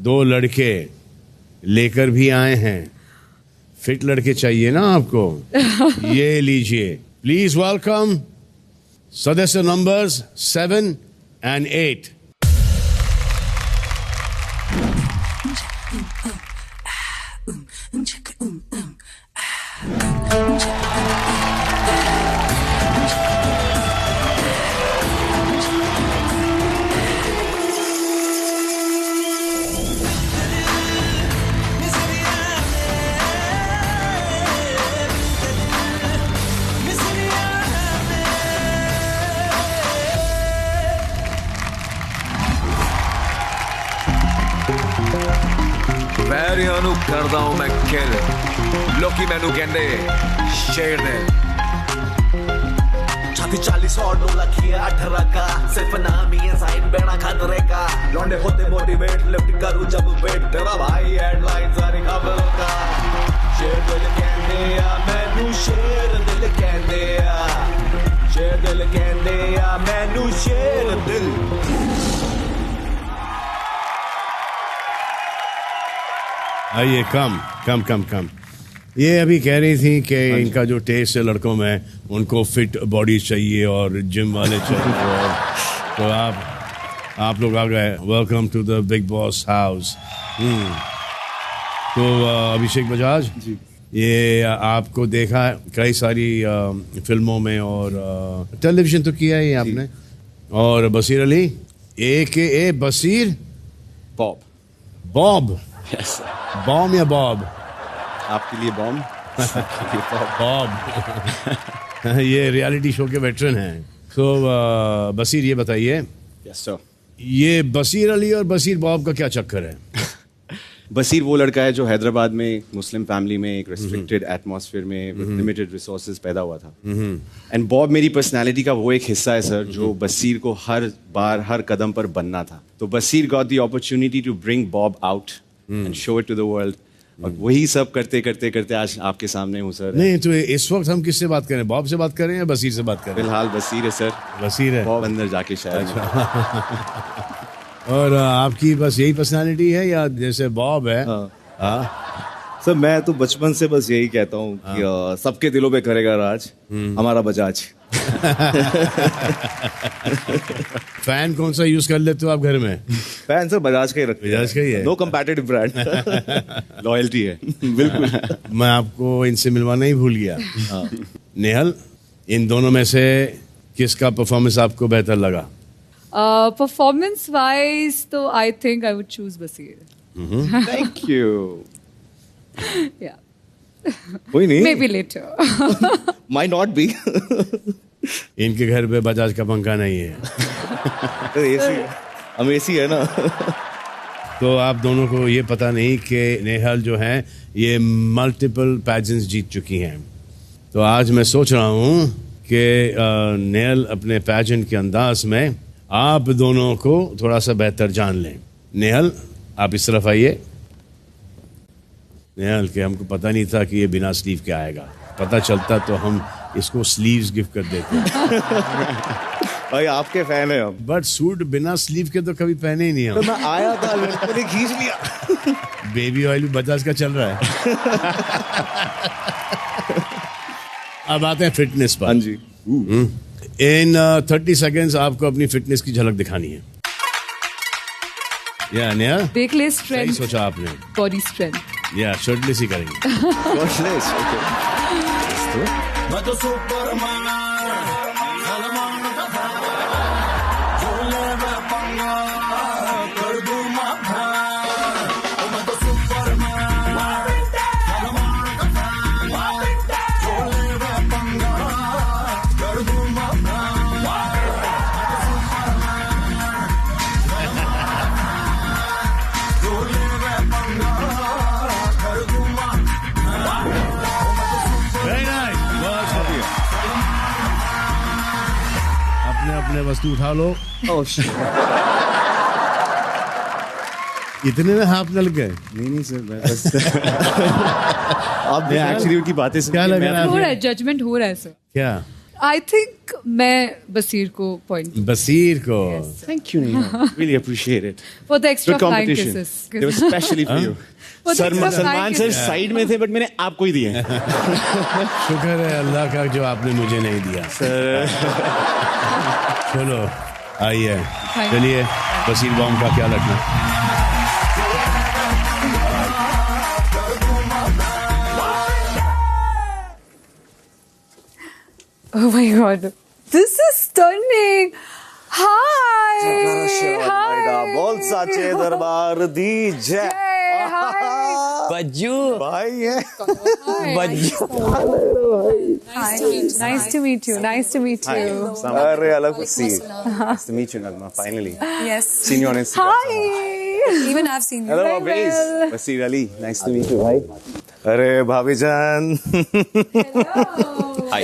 2 लड़के लेकर भी आए हैं। फिट लड़के चाहिए ना आपको? ये लीजिए, प्लीज वेलकम सदस्य नंबर्स 7 and 8। ਦੁਨੀਆ ਨੂੰ ਕਰਦਾ ਹਾਂ ਮੈਂ ਕਿਲ ਲੋਕੀ ਮੈਨੂੰ ਕਹਿੰਦੇ ਸ਼ੇਰ ਨੇ छाती 40 और डोला किया 18 का सिर्फ नाम ही है साइन बेड़ा खतरे का लौंडे होते मोटिवेट लिफ्ट करूं जब वेट तेरा भाई हेडलाइन सारी खबरों का शेर दिल कहते आ मैनू शेर दिल कहते आ शेर दिल कहते आ मैनू शेर दिल आइए कम ये अभी कह रही थी कि इनका जो टेस्ट है लड़कों में उनको फिट बॉडी चाहिए और जिम वाले चाहिए तो आप लोग आ गए welcome to the Bigg Boss house. तो अभिषेक बजाज जी ये आपको देखा कई सारी फिल्मों में और टेलीविजन तो किया ही आपने और बसीर अली ए बसीर बॉब बॉम या बॉब आपके लिए बॉम्ब बॉब ये रियलिटी शो के वेटरन हैं। तो बसीर ये बताइए यस सर ये बसीर अली और बसीर बॉब का क्या चक्कर है? बसीर वो लड़का है जो हैदराबाद में एक मुस्लिम फैमिली में एक रेस्ट्रिक्टेड एटमॉस्फेयर में लिमिटेड रिसोर्सेज पैदा हुआ था एंड बॉब मेरी पर्सनालिटी का वो एक हिस्सा है सर जो बसीर को हर बार हर कदम पर बनना था। तो Basir got the opportunity to bring Bob out and show it to the world और वही सब करते आज आपके सामने हूँ सर। नहीं तो इस वक्त हम किससे बात करें बॉब से बात करें या बसीर से बात करें? फिलहाल बसीर है सर। बसीर है बॉब अंदर जाके शायद और आपकी बस यही पर्सनालिटी है या जैसे बॉब है? सर मैं तो बचपन से बस यही कहता हूँ कि सबके दिलों पे करेगा राज हमारा बजाज। फैन कौन सा यूज कर लेते हो आप घर में? फैन सर बजाज का ही रखते हैं। बजाज का ही है। नो कंपैटिटिव ब्रांड लॉयल्टी है बिल्कुल। मैं आपको इनसे मिलवाना ही भूल गया। नेहल इन दोनों में से किसका परफॉर्मेंस आपको बेहतर लगा? परफॉर्मेंस वाइज तो I think I would choose Baseer. Thank you. या कोई नहीं maybe later may not be. इनके घर पे बजाज का पंखा नहीं है। हम एसी है ना। तो आप दोनों को ये पता नहीं कि नेहल जो है ये मल्टीपल पैजेंट्स जीत चुकी हैं। तो आज मैं सोच रहा हूँ कि नेहल अपने पैजेंट के अंदाज में आप दोनों को थोड़ा सा बेहतर जान लें। नेहल आप इस तरफ आइए। नेहल के हमको पता नहीं था कि ये बिना स्लीव के आएगा, पता चलता तो हम इसको स्लीव्स गिफ्ट कर देते। भाई आपके फैन है हम। बट सूट बिना स्लीव के तो कभी पहने ही नहीं हम। तो मैं आया था मैंने खींच लिया। बेबी ऑयल भी बजाज का चल रहा है। अब आते हैं फिटनेस पर। हाँ जी। इन 30 सेकेंड्स आपको अपनी फिटनेस की झलक दिखानी है। या नेहा देख ले स्ट्रेंथ। सही सोचा आपने। Body strength. या शर्टलेस ही करेंगे। Shirtless okay. मैं तो सुपरमैन सलमान का झोले में पंगा कर दूं माथा। मैं तो सुपरमैन सलमान का झोले में पंगा कर दूं माथा। झोले में पंगा कर दूं माथा। Very nice. बहुत बढ़िया। अपने अपने वस्तु उठा लो। इतने में हाथ लग गए? नहीं सर मैं बस आप एक्चुअली उनकी बातें क्या लग रहा है? हो रहा है जजमेंट हो रहा है सर। क्या? आई थिंक मैं बसीर को पॉइंट। बसीर को। Thank you Neha really appreciate it for the extra flying kisses. They were specially for you. Salman sir side में थे बट मैंने आपको ही दिए। शुक्र है अल्लाह का जो आपने मुझे नहीं दिया। चलो आइए चलिए बसीर बॉम्ब का क्या लगना। Oh my god, this is stunning. Hi. बोल साचे दरबार दी जय। बज्जू भाई है। Bajju. Nice to meet you. Nice to meet you. अरे अलग सी। Nice to meet you Nagma finally. Yes. Seen you on Instagram. Hi. Even I've seen you. Hello, Abis. Basir Ali. Nice to meet you, भाई. अरे भाभी जान. Hi.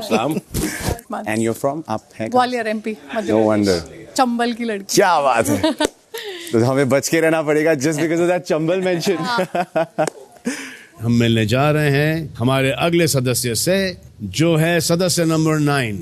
Salam. And you're from? आप हैं? Gwalior MP. No wonder. Chambal की लड़की. क्या बात है. तो हमें बच के रहना पड़ेगा just because of that Chambal mention. हम मिलने जा रहे हैं हमारे अगले सदस्य से, जो है सदस्य नंबर 9.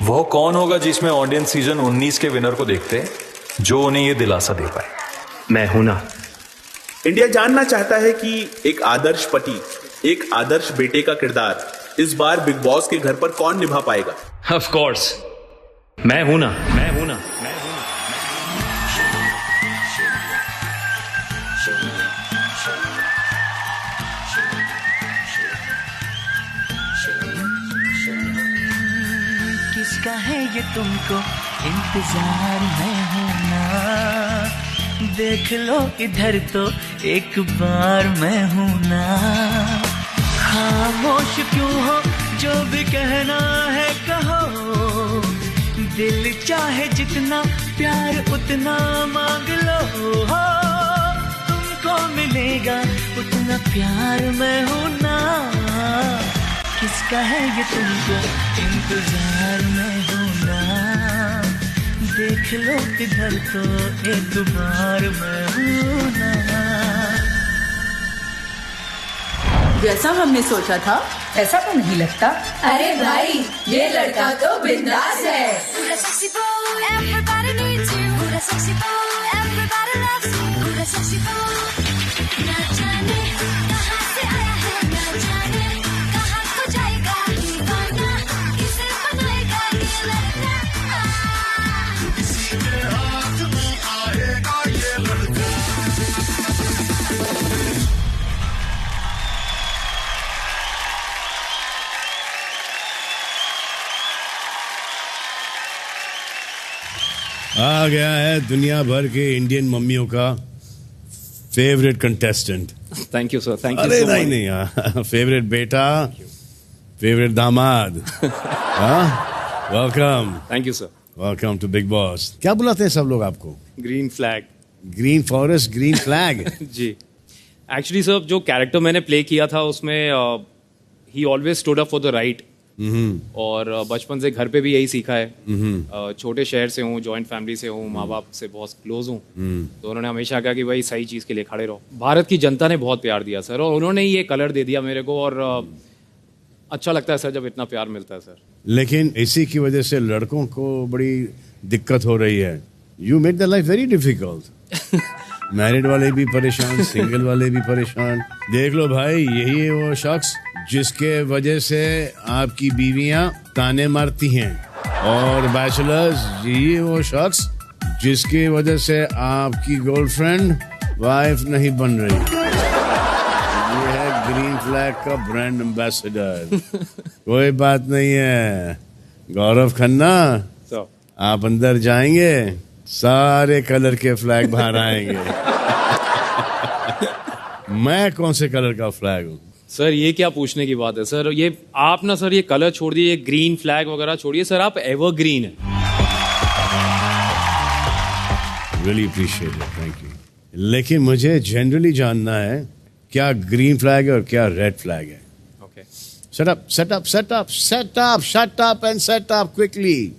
वो कौन होगा जिसमें ऑडियंस सीजन 19 के विनर को देखते, जो उन्हें ये दिलासा दे पाए? मैं हूं ना. इंडिया जानना चाहता है कि एक आदर्श पति, एक आदर्श बेटे का किरदार इस बार बिग बॉस के घर पर कौन निभा पाएगा? ऑफ कोर्स मैं हूं ना. किसका है ये तुमको इंतजार में हूं ना, देख लो इधर तो एक बार मैं हूं ना. खामोश क्यों हो, जो भी कहना है कहो, दिल चाहे जितना प्यार उतना मांग लो. हो तुमको मिलेगा उतना प्यार मैं हूं ना. किसका है ये तुमको इंतजार में हूं ना, देख लो इधर तो एक बार मैं हूं ना. जैसा हमने सोचा था ऐसा तो नहीं लगता. अरे भाई ये लड़का तो बिंदास है. आ गया है दुनिया भर के इंडियन मम्मियों का favourite contestant. Thank you sir. Thank you. अरे नहीं, फेवरेट बेटा, फेवरेट दामाद. Welcome. Thank you sir. Welcome to Bigg Boss. क्या बुलाते हैं सब लोग आपको? Green flag. Green forest, green flag. जी. एक्चुअली सर जो कैरेक्टर मैंने प्ले किया था उसमें ही always stood up for the right. और बचपन से घर पे भी यही सीखा है. छोटे शहर से हूँ, जॉइंट फैमिली से हूँ, माँ बाप से बहुत क्लोज हूँ. तो उन्होंने हमेशा कहा कि भाई सही चीज़ के लिए खड़े रहो. भारत की जनता ने बहुत प्यार दिया सर, और उन्होंने ये कलर दे दिया मेरे को. और अच्छा लगता है सर जब इतना प्यार मिलता है सर. लेकिन इसी की वजह से लड़कों को बड़ी दिक्कत हो रही है. You make the life very difficult. Married वाले भी परेशान, सिंगल वाले भी परेशान. देख लो भाई, यही है वो शख्स जिसके वजह से आपकी बीवियां ताने मारती हैं, और बैचलर्स यही है वो शख्स जिसकी वजह से आपकी गर्लफ्रेंड वाइफ नहीं बन रही. ये है ग्रीन फ्लैग का ब्रांड एम्बेसडर. कोई बात नहीं है गौरव खन्ना, आप अंदर जाएंगे सारे कलर के फ्लैग बाहर आएंगे. मैं कौन से कलर का फ्लैग हूँ? सर ये क्या पूछने की बात है सर. ये आप ना सर ये कलर छोड़ दिए, ग्रीन फ्लैग वगैरह छोड़िए सर, आप एवरग्रीन है. Really appreciate it, thank you. लेकिन मुझे जनरली जानना है क्या ग्रीन फ्लैग है और क्या रेड फ्लैग है. Okay. Set up, set up, set up, set up, shut up and set up quickly.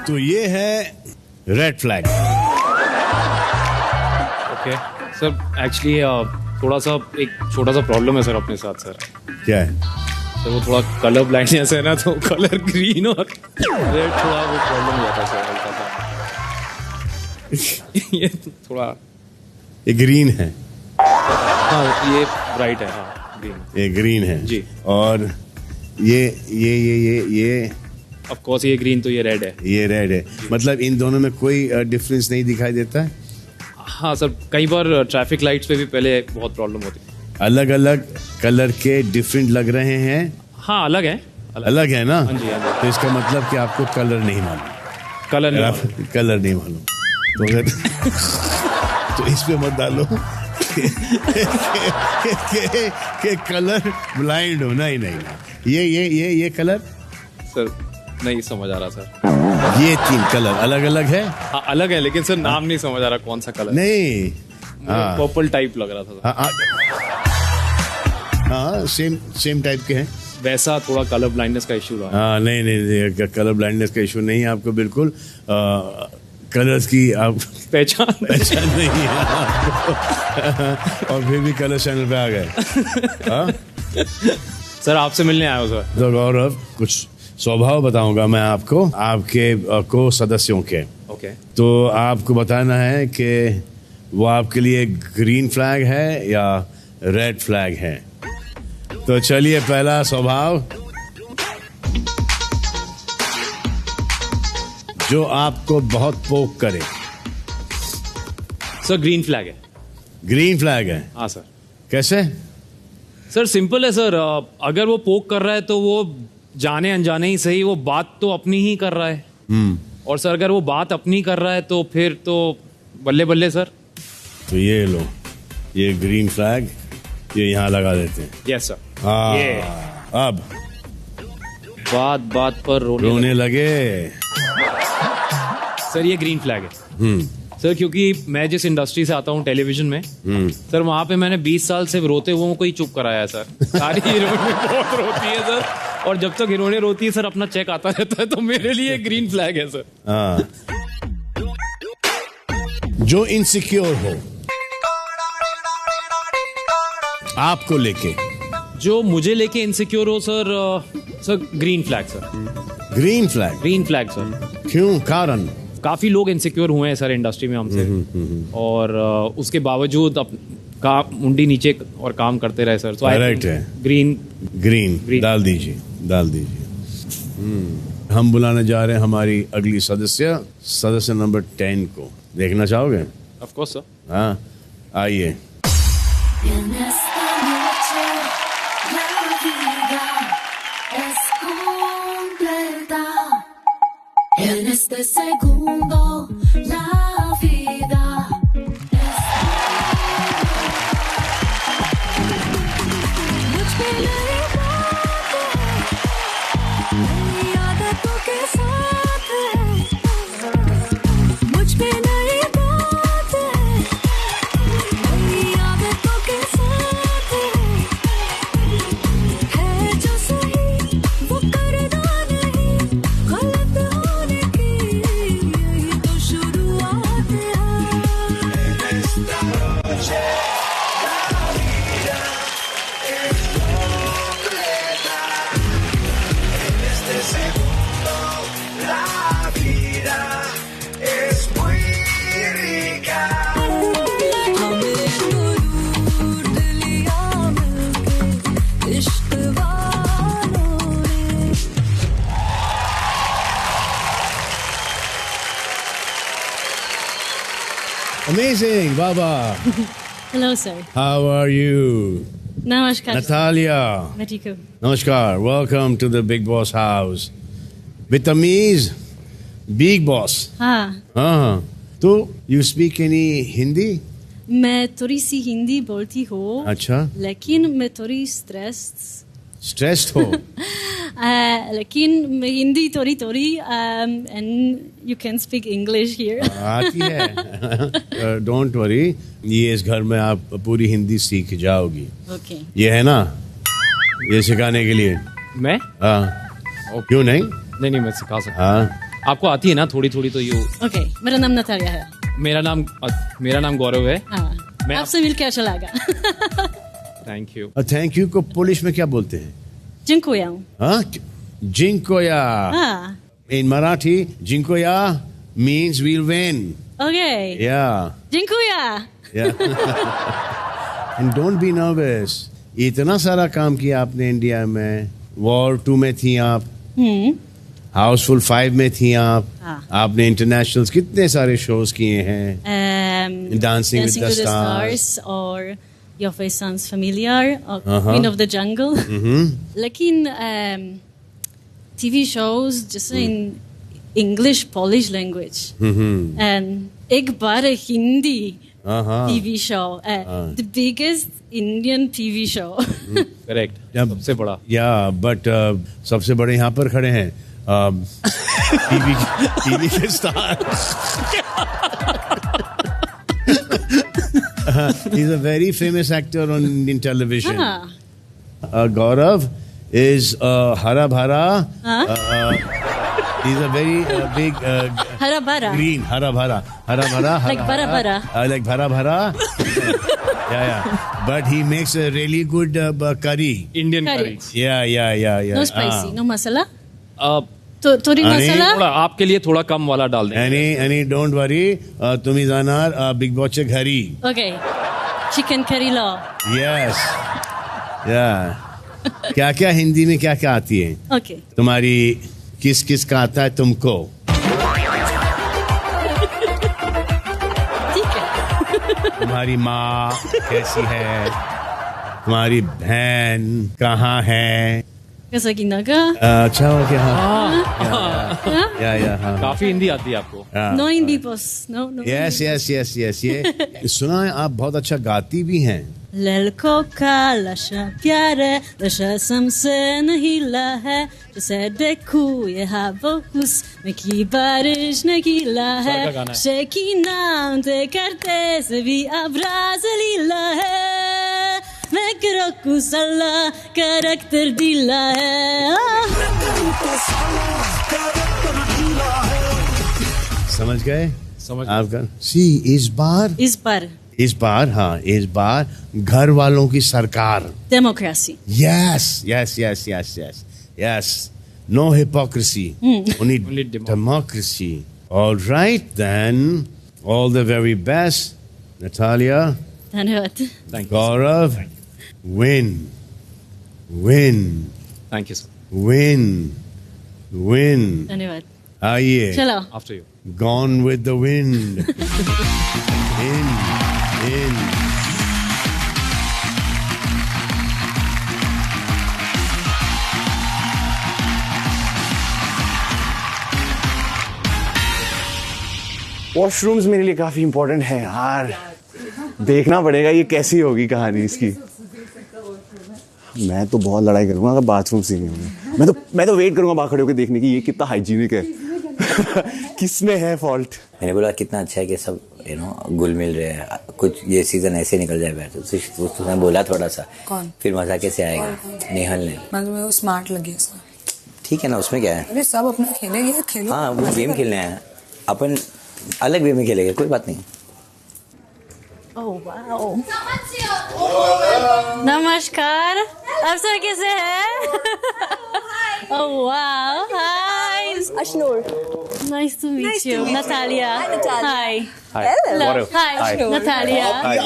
तो ये है red flag. Okay sir. Actually थोड़ा सा एक छोटा सा प्रॉब्लम है सर अपने साथ सर. क्या है सर? वो थोड़ा कलर ब्लाइंडनेस है ना, तो कलर ग्रीन और रेड थोड़ा वो प्रॉब्लम हो जाता है सर हल्का सा. ये थोड़ा ये ग्रीन है. हाँ ये ब्राइट है. हाँ ग्रीन. ये ग्रीन है जी. और ये ऑफ कोर्स ये ग्रीन तो ये रेड है. ये रेड है. मतलब इन दोनों में कोई डिफरेंस नहीं दिखाई देता है? हाँ सर, कई बार ट्रैफिक लाइट्स पे भी पहले बहुत प्रॉब्लम होती है. अलग अलग कलर के डिफरेंट लग रहे हैं. हाँ अलग है। अलग है ना? हाँ जी, हाँ जी। तो इसका मतलब कि आपको कलर नहीं मालूम। कलर नहीं मालूम तो अगर तो इस पे मत डालो के कलर ब्लाइंड हो। नहीं नहीं ये कलर सर नहीं समझ आ रहा सर। ये 3 कलर अलग अलग है। हाँ अलग है, लेकिन सर नाम नहीं समझ आ रहा कौन सा कलर। नहीं पर्पल टाइप लग रहा था। हाँ सेम टाइप के हैं। वैसा थोड़ा कलर ब्लाइंडनेस का इशू रहा। हाँ नहीं कलर ब्लाइंडनेस का इशू नहीं है आपको बिल्कुल। कलर्स की आप पहचान नहीं है आपको। और फिर भी कलर चैनल पे आ गए। सर आपसे मिलने आया हूँ सर। तो गौरव कुछ स्वभाव बताऊंगा मैं आपको आपके को सदस्यों के। ओके। तो आपको बताना है कि वो आपके लिए ग्रीन फ्लैग है या रेड फ्लैग है। तो चलिए पहला स्वभाव जो आपको बहुत पोक करे। सर ग्रीन फ्लैग है। ग्रीन फ्लैग है? हाँ सर। कैसे? सर सिंपल है सर, अगर वो पोक कर रहा है तो वो जाने अनजाने ही सही वो बात तो अपनी ही कर रहा है। और सर अगर वो बात अपनी कर रहा है तो फिर तो बल्ले बल्ले सर। तो ये लो ये ग्रीन फ्लैग ये यहाँ लगा देते हैं। Yes sir. ये अब बात पर रोने लगे। सर ये ग्रीन फ्लैग है। सर क्योंकि मैं जिस इंडस्ट्री से आता हूँ टेलीविजन में, सर वहां पे मैंने 20 साल से रोते हुए को ही चुप कराया है सर। सारी हीरोइनें बहुत रोती है सर, और जब तक हीरोइनें रोती है सर अपना चेक आता रहता है, तो मेरे लिए ग्रीन फ्लैग है सर। हाँ। जो इनसिक्योर हो आपको लेके, जो मुझे लेके इनसिक्योर हो sir green flag sir. Green flag? Green flag sir. क्यों? कारण? काफी लोग इनसिक्योर हुए हैं सर इंडस्ट्री में हमसे, और उसके बावजूद मुंडी नीचे और काम करते रहे सर। करेक्ट है। ग्रीन डाल दीजिए। हम बुलाने जा रहे हैं हमारी अगली सदस्य नंबर 10 को। देखना चाहोगे? Of course sir. हाँ आइए। En este segundo, la vida मुझ पे नहीं बात है, मेरी आदतों के साथ है। मुझ पे नहीं बात है, मेरी आदतों के साथ है जो सही वो करना नहीं, गलत होने की यही तो शुरुआत है। Amazing, Baba. Hello, sir. How are you? Namaskar. Natalia. Matiko. Namaskar. Welcome to the Big Boss house. Bitamiz, Big Boss. हाँ. तो you speak any Hindi? मैं थोड़ी सी हिंदी बोलती हूँ. अच्छा. लेकिन मैं थोड़ी Stressed हो? लेकिन मैं हिंदी थोड़ी and you can speak English here. आती है. Don't worry. ये इस घर में आप पूरी हिंदी सीख जाओगी. Okay. ये है ना ये सिखाने के लिए. मैं? हाँ. क्यों नहीं? नहीं मैं सिखा सकता। हाँ. आपको आती है ना थोड़ी तो यू. Okay. मेरा नाम नतालिया है. मेरा नाम गौरव है। हाँ. आपसे मिलकर अच्छा लगा। Thank you. थैंक यू को पोलिश में क्या बोलते हैं? जिंकोया. हाँ? जिंकोया. हाँ. In Marathi, जिंकोया means we'll win. Okay. Yeah. जिंकोया. Yeah. And don't be nervous. इतना सारा काम किया आपने इंडिया में. War 2 में थी आप. हाउसफुल 5 में थी आप. हाँ. आपने इंटरनेशनल कितने सारे शोज किए हैं. डांसिंग विद द स्टार्स और your face sounds familiar, or Queen of the Jungle. लेकिन TV shows just in English Polish language. And एक बार Hindi TV show, the biggest Indian TV show. Correct, सबसे बड़ा. या but सबसे बड़े यहाँ पर खड़े हैं टीवी के star. He's a very famous actor on Indian television. Gaurav is hara bhara. He's a very big हरा भरा. green hara bhara. Like bara bara. Like bhara bhara. Yeah. But he makes a really good curry. Indian Curry. curry. Yeah. No spicy, no masala. थोड़ी मसाला. थोड़ा आपके लिए थोड़ा कम वाला डाल देंगे. आणि don't worry, तुम्ही जाणार बिग बॉसच्या घरी. Okay. Chicken curry law. Yes. Yeah. क्या हिंदी में क्या आती है? Okay. तुम्हारी किस का आता है तुमको? ठीक है. तुम्हारी माँ कैसी है? तुम्हारी बहन कहाँ है? कैसा कि नगा? अच्छा हो गया. हाँ. काफी हिंदी आती है आपको. No हिंदी बस. No. Yes. ये सुना है आप बहुत अच्छा गाती भी हैं. ललको का लशा प्यारे लशा समसे नहीं ला है जैसे देखूं ये हवा हुस्न की बारिश नहीं ला है शेकी नाम ते करते से भी अब्राज लीला है मैं करो कुसला करैक्टर ढीला है. समझ गए? आपका इस बार घर वालों की सरकार. Democracy. Yes. No hypocrisy. Only democracy. All right then. All the very best, Natalia. धन्यवाद. Gaurav. Win. Thank you, sir. Win. धन्यवाद. आइए. चलो. After you. Gone with the wind. In. Washrooms मेरे लिए काफी इंपॉर्टेंट है यार. देखना पड़ेगा ये कैसी होगी कहानी इसकी. मैं तो बहुत लड़ाई करूंगा अगर बाथरूम से नहीं होंगे. मैं तो वेट करूंगा बाहर खड़े होकर देखने की ये कितना हाइजीनिक है. किसमें है फॉल्ट. मैंने बोला कितना अच्छा है कि सब घुल मिल रहे हैं. कुछ ये सीजन ऐसे निकल जाए बैठ. उसने बोला थोड़ा सा. कौन? फिर मजा कैसे आएगा. नेहल ने. मतलब वो स्मार्ट लगी उसमें. ठीक है ना, उसमें क्या है. अरे सब अपना खेलेंगे खेलो. हाँ वो गेम खेलने हैं अपन अलग वे में खेलेंगे कोई बात नहीं. Oh wow. नमस्कार. अफसर कैसे हैं? Oh wow. Hi. Ashnur. Nice to meet you. Natalia. Hi, Natalia. Hi. Hello. Hi. Natalia. Hi.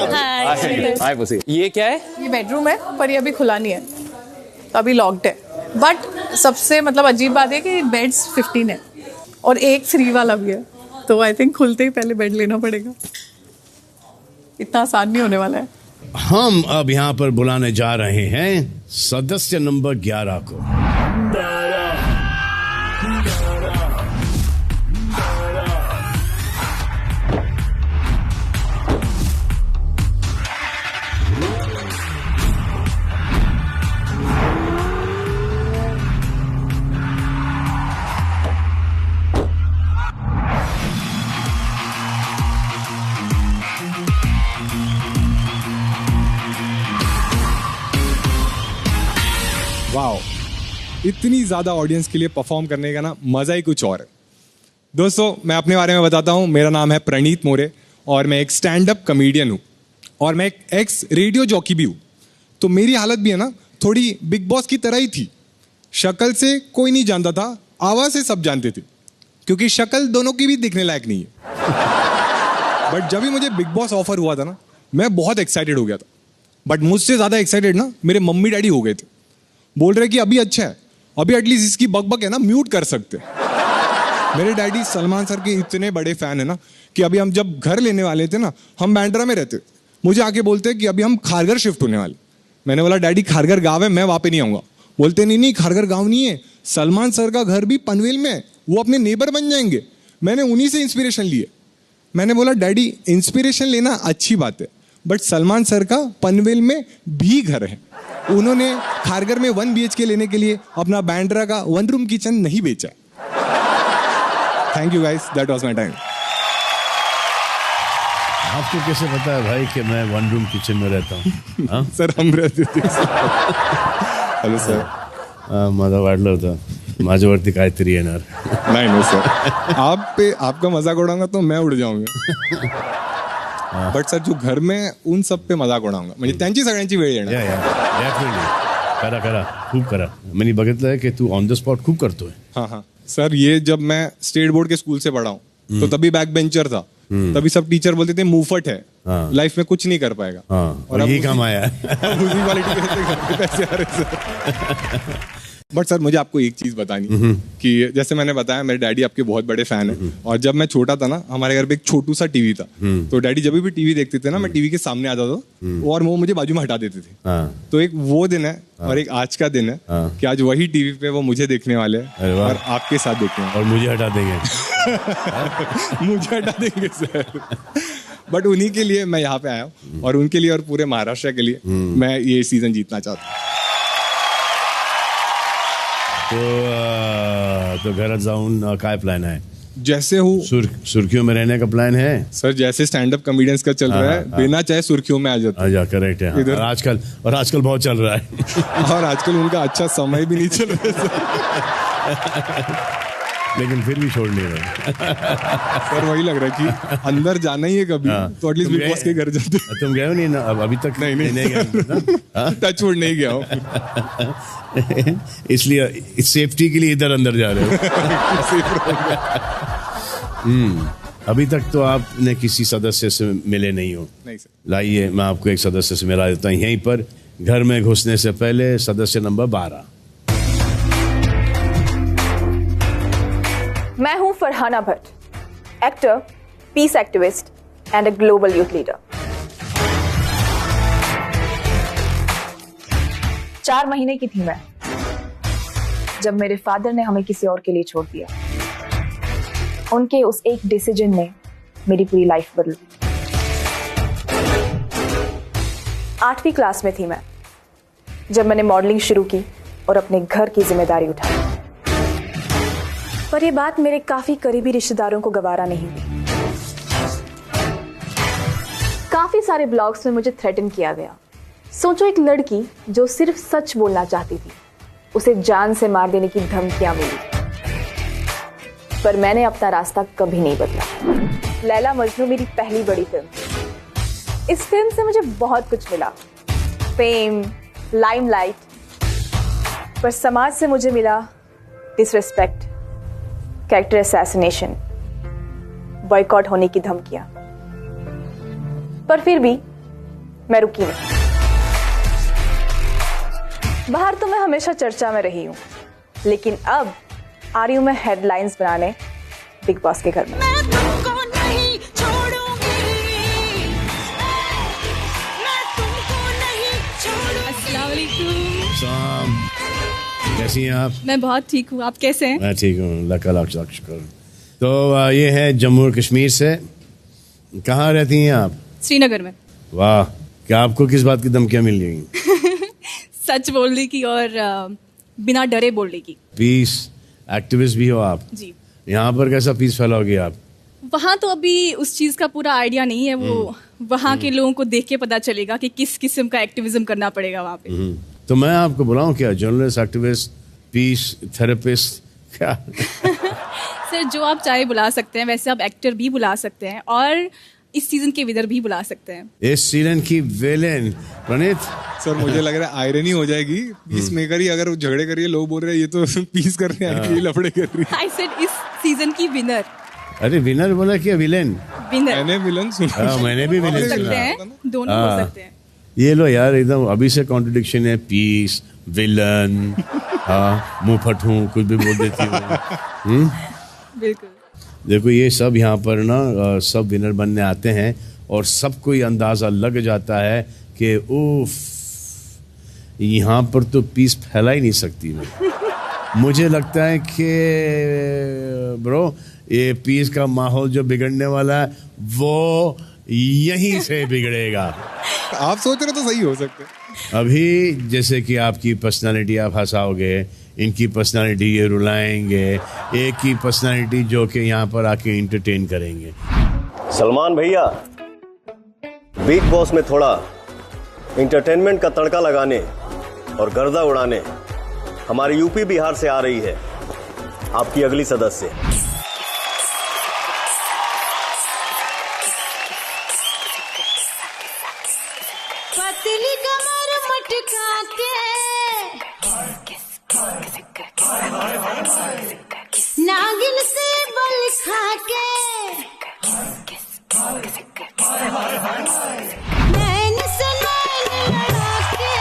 Hi. ये क्या है? ये बेडरूम है पर ये अभी खुला नहीं है तो अभी लॉक्ड है. बट सबसे मतलब अजीब बात है कि बेड्स 15 है और एक फ्री वाला भी है तो आई थिंक खुलते ही पहले बेड लेना पड़ेगा. इतना आसान नहीं होने वाला है. हम अब यहाँ पर बुलाने जा रहे हैं सदस्य नंबर 11 को. वाओ, इतनी ज़्यादा ऑडियंस के लिए परफॉर्म करने का ना मज़ा ही कुछ और है. दोस्तों मैं अपने बारे में बताता हूँ. मेरा नाम है प्रणीत मोरे और मैं एक स्टैंड अप कॉमेडियन हूँ और मैं एक एक्स रेडियो जॉकी भी हूँ. तो मेरी हालत भी है ना थोड़ी बिग बॉस की तरह ही थी. शक्ल से कोई नहीं जानता था, आवाज़ से सब जानते थे क्योंकि शक्ल दोनों की भी दिखने लायक नहीं है. बट जब भी मुझे बिग बॉस ऑफर हुआ था ना मैं बहुत एक्साइटेड हो गया था. बट मुझसे ज़्यादा एक्साइटेड ना मेरे मम्मी डैडी हो गए थे. बोल रहे कि अभी अच्छा है, अभी एटलीस्ट इसकी बकबक है ना म्यूट कर सकते. मेरे डैडी सलमान सर के इतने बड़े फैन है ना कि अभी हम जब घर लेने वाले थे ना हम बैंड्रा में रहते. मुझे आके बोलते हैं कि अभी हम खारघर शिफ्ट होने वाले। मैंने बोला डैडी खारघर गाँव है, मैं वहाँ पे नहीं आऊँगा। बोलते नहीं खारघर गाँव नहीं है, सलमान सर का घर भी पनवेल में है, वो अपने नेबर बन जाएंगे। मैंने उन्हीं से इंस्पिरेशन लिए। मैंने बोला डैडी इंस्पिरेशन लेना अच्छी बात है, बट सलमान सर का पनवेल में भी घर है। उन्होंने खारघर में 1 BHK लेने के लिए अपना बैंड्रा का 1 रूम किचन नहीं बेचा। Thank you guys, that was my time. आपको कैसे पता है भाई कि मैं 1 रूम किचन में रहता हूँ? सर हम रहते थे। Hello sir. माझा वाढलं होतं, माझ्यावरती काहीतरी येणार. नहीं सर, आप पे आपका मजाक उड़ाऊंगा तो मैं उड़ जाऊंगा। बट सर जो घर में उन सब पे मजाक उडाऊंगा, म्हणजे त्यांची सगळ्यांची वेळ येणार. डेफिनेटली करा खूप करा. मैंने बघितलं है कि तू ऑन द स्पॉट खूप करतोय. हाँ सर, ये जब मैं स्टेट बोर्ड के स्कूल से पढ़ा हूँ तो तभी बैक बेंचर था। तभी सब टीचर बोलते थे मुंहफट है, लाइफ में कुछ नहीं कर पाएगा। और यही काम आया है। उसी क्वालिटी के पैसे आ रहे सर। बट सर मुझे आपको एक चीज बतानी कि जैसे मैंने बताया मेरे डैडी आपके बहुत बड़े फैन हैं, और जब मैं छोटा था ना हमारे घर पे एक छोटू सा टीवी था, तो डैडी जब भी टीवी देखते थे ना मैं टीवी के सामने आता था और वो मुझे बाजू में हटा देते थे। तो एक वो दिन है और एक आज का दिन है कि आज वही टीवी पे वो मुझे देखने वाले हैं और आपके साथ देखने वाले, और मुझे हटा देंगे। मुझे हटा देंगे सर। बट उन्हीं के लिए मैं यहाँ पे आया हूँ, और उनके लिए और पूरे महाराष्ट्र के लिए मैं ये सीजन जीतना चाहता हूँ। तो घरात जाऊन काय प्लान है? जैसे हूँ सुर्खियों में रहने का प्लान है सर, जैसे स्टैंड अप कॉमेडियंस का चल रहा है, बिना चाहे सुर्खियों में आ जाता है। करेक्ट है। और आजकल बहुत चल रहा है। और आजकल उनका अच्छा समय भी नहीं चल रहा है लेकिन फिर भी छोड़ नहीं रहे। सर वही लग रहा है कि अंदर जाना ही है कभी, तो एटलीस्ट बिग बॉस के घर जाते। तुम गए हो नहीं ना? अभी तक नहीं गया। टच वुड नहीं गया हूँ। इसलिए सेफ्टी के लिए इधर अंदर जा रहे हो। अभी तक तो आपने किसी सदस्य से मिले नहीं हो? नहीं सर। लाइए मैं आपको एक सदस्य से मिला देता हूँ यहीं पर, घर में घुसने से पहले, सदस्य नंबर 12। मैं हूं Farhana Bhatt, actor, peace activist and a global youth leader. 4 महीने की थी मैं जब मेरे फादर ने हमें किसी और के लिए छोड़ दिया। उनके उस एक डिसीजन ने मेरी पूरी लाइफ बदल दी। 8वीं क्लास में थी मैं जब मैंने मॉडलिंग शुरू की और अपने घर की जिम्मेदारी उठाई। पर यह बात मेरे काफी करीबी रिश्तेदारों को गवारा नहीं हुई। काफी सारे ब्लॉग्स में मुझे थ्रेटन किया गया। सोचो, एक लड़की जो सिर्फ सच बोलना चाहती थी, उसे जान से मार देने की धमकियां मिली। पर मैंने अपना रास्ता कभी नहीं बदला। लैला मजनू मेरी पहली बड़ी फिल्म। इस फिल्म से मुझे बहुत कुछ मिला, फेम, लाइमलाइट, पर समाज से मुझे मिला डिसरिस्पेक्ट, कैरेक्टर असैसिनेशन, बॉयकॉट होने की धमकियां। पर फिर भी मैं रुकी नहीं। बाहर तो मैं हमेशा चर्चा में रही हूं, लेकिन अब आ रही हूं मैं हेडलाइंस बनाने बिग बॉस के घर में। कैसी हैं आप? मैं बहुत ठीक हूँ, आप कैसे हैं? मैं ठीक हूँ, लाख शुक्र। तो ये है जम्मू और कश्मीर से। कहाँ रहती हैं आप? श्रीनगर में। वाह, क्या आपको किस बात की धमकियाँ मिल गई? सच बोलने की और बिना डरे बोलने की। पीस एक्टिविस्ट भी हो आप? जी। यहाँ पर कैसा पीस फैलाओगे आप? वहाँ तो अभी उस चीज का पूरा आइडिया नहीं है, वो वहाँ के लोगों को देख के पता चलेगा कि किस किस्म का एक्टिविज्म करना पड़ेगा वहाँ पे। तो मैं आपको बुलाऊं क्या? जर्नलिस्ट, एक्टिविस्ट, पीस थेरेपिस्ट, क्या? सर जो आप चाहे बुला सकते हैं, वैसे आप एक्टर भी बुला सकते हैं और इस सीजन के विनर भी बुला सकते हैं। इस सीजन की विलेन प्रणीत। सर मुझे लग रहा है आयरनी हो जाएगी, पीस मेकर ही अगर झगड़े करिए, लोग बोल रहे हैं ये तो पीस करने आई है, लफड़े कर रही है। आई सेड इस सीजन की विनर। अरे विनर बोला क्या विलेन? विनर। मैंने विलन सुना। मैंने भी विलेन सुना। दोनों हो सकते हैं। ये लो यार, एकदम अभी से कॉन्ट्रडिक्शन है। पीस, विलन, हाँ, मुंह फट हूँ, कुछ भी बोल देती हूँ। बिल्कुल। देखो ये सब यहाँ पर ना सब विनर बनने आते हैं और सबको ये अंदाज़ा लग जाता है कि उफ, यहाँ पर तो पीस फैला ही नहीं सकती मैं। मुझे लगता है कि ब्रो ये पीस का माहौल जो बिगड़ने वाला है वो यहीं से बिगड़ेगा। आप सोच रहे तो सही हो सकते। अभी जैसे कि आपकी पर्सनालिटी आप हंसाओगे, इनकी पर्सनालिटी ये रुलाएंगे, एक ही पर्सनालिटी जो कि यहाँ पर आके इंटरटेन करेंगे। सलमान भैया, बिग बॉस में थोड़ा इंटरटेनमेंट का तड़का लगाने और गर्दा उड़ाने हमारी यूपी बिहार से आ रही है आपकी अगली सदस्य। पतली कमर मटका के नागिन से बल खा के नैन से नैन लड़ा के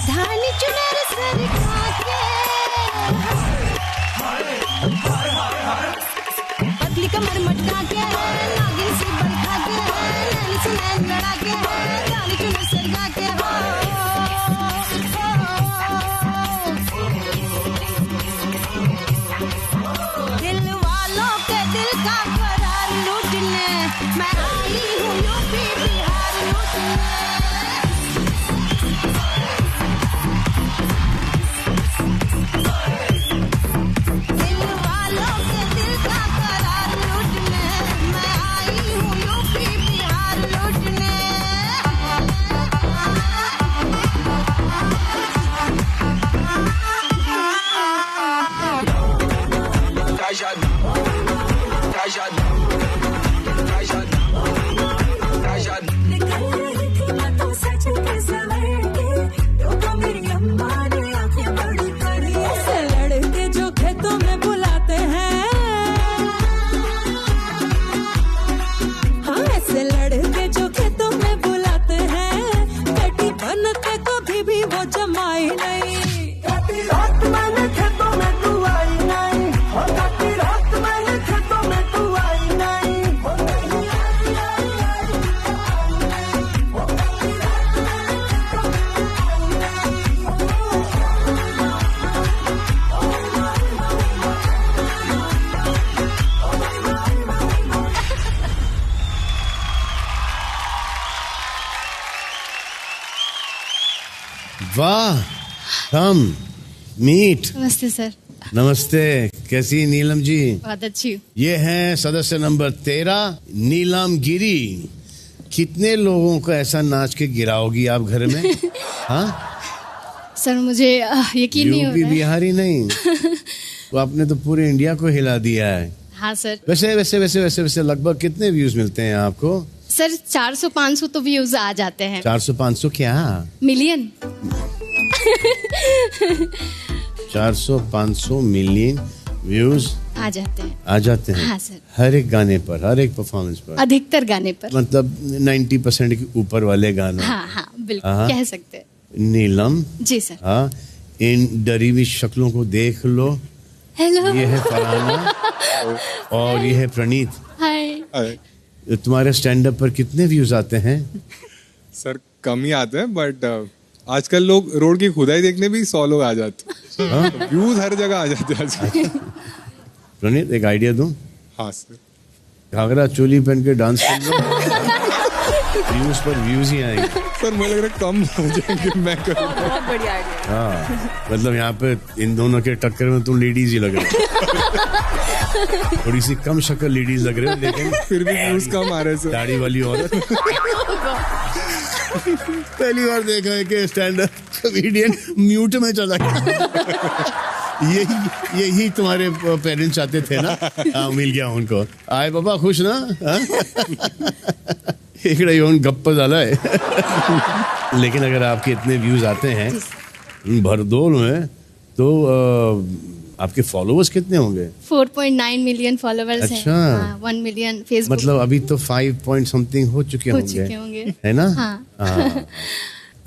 धानी चुनर सर खा के पतली कमर मटका के नागिन से बल खा के नैन से नैन लड़ा के धानी चुनर सर खा के दिल वालों के दिल का करार लूटने मैं आई हूँ यूपी बिहार लूटने। दिल वालों के दिल का करार लूटने मैं आई हूँ यूपी बिहार लूटने। ऐसे लड़के जो खेतों में बुलाते हैं, हाँ ऐसे लड़के जो खेतों में बुलाते हैं, बेटी बनते कभी भी वो जमाई नहीं। रात मैंने खेतों में तू आई नहीं, रात मैंने खेतों में तू आई नहीं। वाह, कम मीट। नमस्ते सर। नमस्ते, कैसी नीलम जी? बहुत अच्छी। ये हैं सदस्य नंबर 13 नीलम गिरी। कितने लोगों को ऐसा नाच के गिराओगी आप घर में? हाँ सर मुझे यकीन नहीं हो यूपी रहा है। बिहारी नहीं तो आपने तो पूरे इंडिया को हिला दिया है। हाँ सर। वैसे वैसे वैसे वैसे वैसे लगभग कितने व्यूज मिलते हैं आपको? सर 400-500 तो व्यूज आ जाते हैं। 400-500 क्या? मिलियन। 400-500 मिलियन व्यूज आ जाते हैं। आ जाते हैं। हाँ सर। हर एक गाने पर, हर एक परफॉर्मेंस पर, अधिकतर गाने पर। मतलब 90% के ऊपर वाले गानों। हाँ हाँ बिल्कुल हाँ। कह सकते हैं। नीलम जी सर। हाँ, इन डरी हुई शक्लों को देख लो। हेलो। ये है फरहाना और ये है प्रणीत। हाय। तुम्हारे स्टैंड अप पर कितने व्यूज आते हैं? सर कम ही आते हैं, बट आजकल लोग रोड की खुदाई देखने भी 100 लोग आ जाते हैं। व्यूज हर जगह आ जाते हैं आजकल। प्रणीत एक आइडिया दूं? हाँ सर। घाघरा चोली पहन के डांस कर लो, व्यूज पर व्यूज ही आएंगे। सर मुझे लग रहा है कम हो जाएंगे, मैं करूँ। बहुत बढ़िया आइडिया। हाँ, मतलब यहाँ पे इन दोनों के टक्कर में तुम लेडीज ही लग रहे हो। थोड़ी सी कम शक्ल लेडीज लग रहे हो, लेकिन फिर भी व्यूज कम आ रहे हैं। दाढ़ी वाली औरत। पहली बार देखा है कि स्टैंड अप कॉमेडियन म्यूट में चला गया। यही तुम्हारे पेरेंट्स चाहते थे ना? हाँ, मिल गया उनको। आए बाबा खुश ना? एक गप्पा डाला है। लेकिन अगर आपके इतने व्यूज आते हैं भरदौल में, तो आपके फॉलोअर्स कितने होंगे? 4.9 मिलियन फॉलोअर्स हैं। अच्छा। हाँ, 1 मिलियन फेसबुक। मतलब अभी तो 5 पॉइंट समथिंग हो चुके होंगे, है ना? हाँ।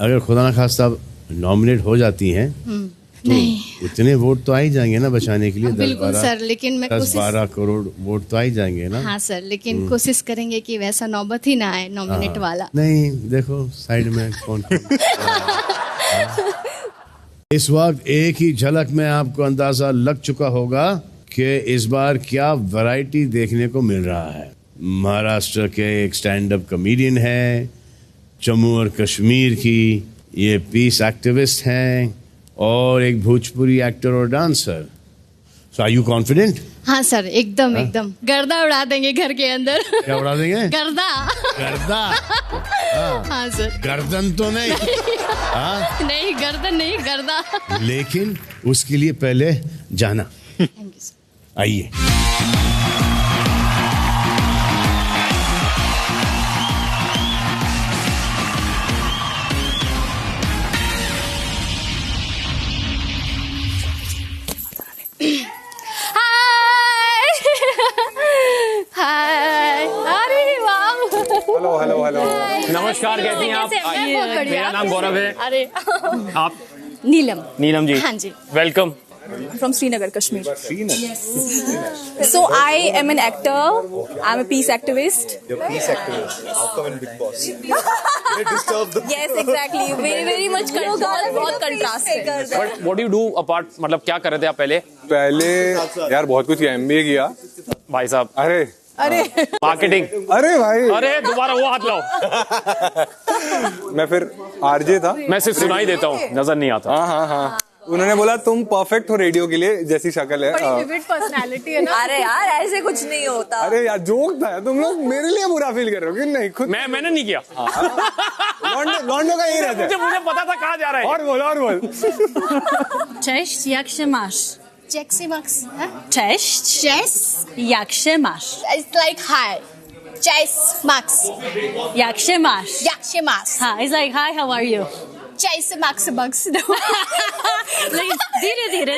अगर खुदा ना खास्ता नॉमिनेट हो जाती हैं तो नहीं। उतने वोट तो आ ही जाएंगे ना बचाने के लिए। बिल्कुल सर, लेकिन मैं 10-12 करोड़ वोट तो आ ही जाएंगे ना। हाँ सर, लेकिन कोशिश करेंगे कि वैसा नौबत ही ना आए नॉमिनेट वाला। नहीं, देखो साइड में कौन इस वक्त एक ही झलक में आपको अंदाजा लग चुका होगा कि इस बार क्या वैरायटी देखने को मिल रहा है। महाराष्ट्र के एक स्टैंड अप कॉमेडियन है, जम्मू और कश्मीर की ये पीस एक्टिविस्ट हैं, और एक भोजपुरी एक्टर और dancer. So are you confident? हाँ सर, एकदम एकदम गर्दा उड़ा देंगे घर के अंदर। क्या उड़ा देंगे? गर्दा। गर्दा? हाँ सर। गर्दन तो नहीं। नहीं, गर्दन नहीं, गर्दा। लेकिन उसके लिए पहले जाना। आइए। हेलो नमस्कार, कैसी हैं आप? मेरा नाम गौरव है। अरे आप? नीलम जी। हाँ जी। Welcome. From Srinagar, Kashmir. So I am an actor. I'm a peace activist. You're a peace activist. How come in Big Boss? They disturb the. Yes, exactly. Very much बहुत contrast है. But what do you do apart? मतलब क्या कर रहे थे आप पहले? पहले यार बहुत कुछ किया, MBA किया भाई साहब। अरे मार्केटिंग। अरे भाई, अरे दोबारा वो हाथ लाओ। मैं फिर RJ था। मैं सिर्फ सुनाई देता हूँ, नजर नहीं आता। हाँ। उन्होंने बोला तुम परफेक्ट हो रेडियो के लिए, जैसी शक्ल है। पर्सनालिटी है ना। अरे यार ऐसे कुछ नहीं होता। अरे यार जोक था, तुम लोग मेरे लिए बुरा फील कर रहे हो कि नहीं? खुद मैंने नहीं किया। लॉन्डो का यही रहता है। मुझे पता था कहाँ जा रहा है। और बोल। Cześć, jak się masz? Jaxi Max. Cześć. Jak się masz? It's like hi. Cześć Max. Jak się masz? Jak się masz? हाँ, it's like hi, how are you? Cześć Max Bugs. धीरे।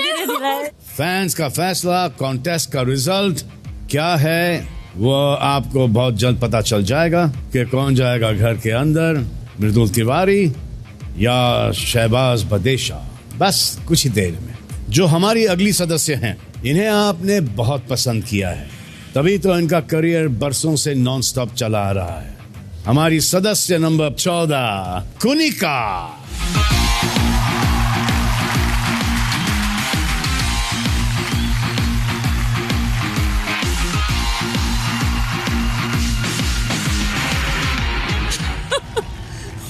फैंस का फैसला, contest का result क्या है वो आपको बहुत जल्द पता चल जाएगा कि कौन जाएगा घर के अंदर, मृदुल तिवारी या शहबाज बदेशा। बस कुछ ही देर में जो हमारी अगली सदस्य हैं, इन्हें आपने बहुत पसंद किया है, तभी तो इनका करियर बरसों से नॉन स्टॉप चला आ रहा है। हमारी सदस्य number 14 Kunika.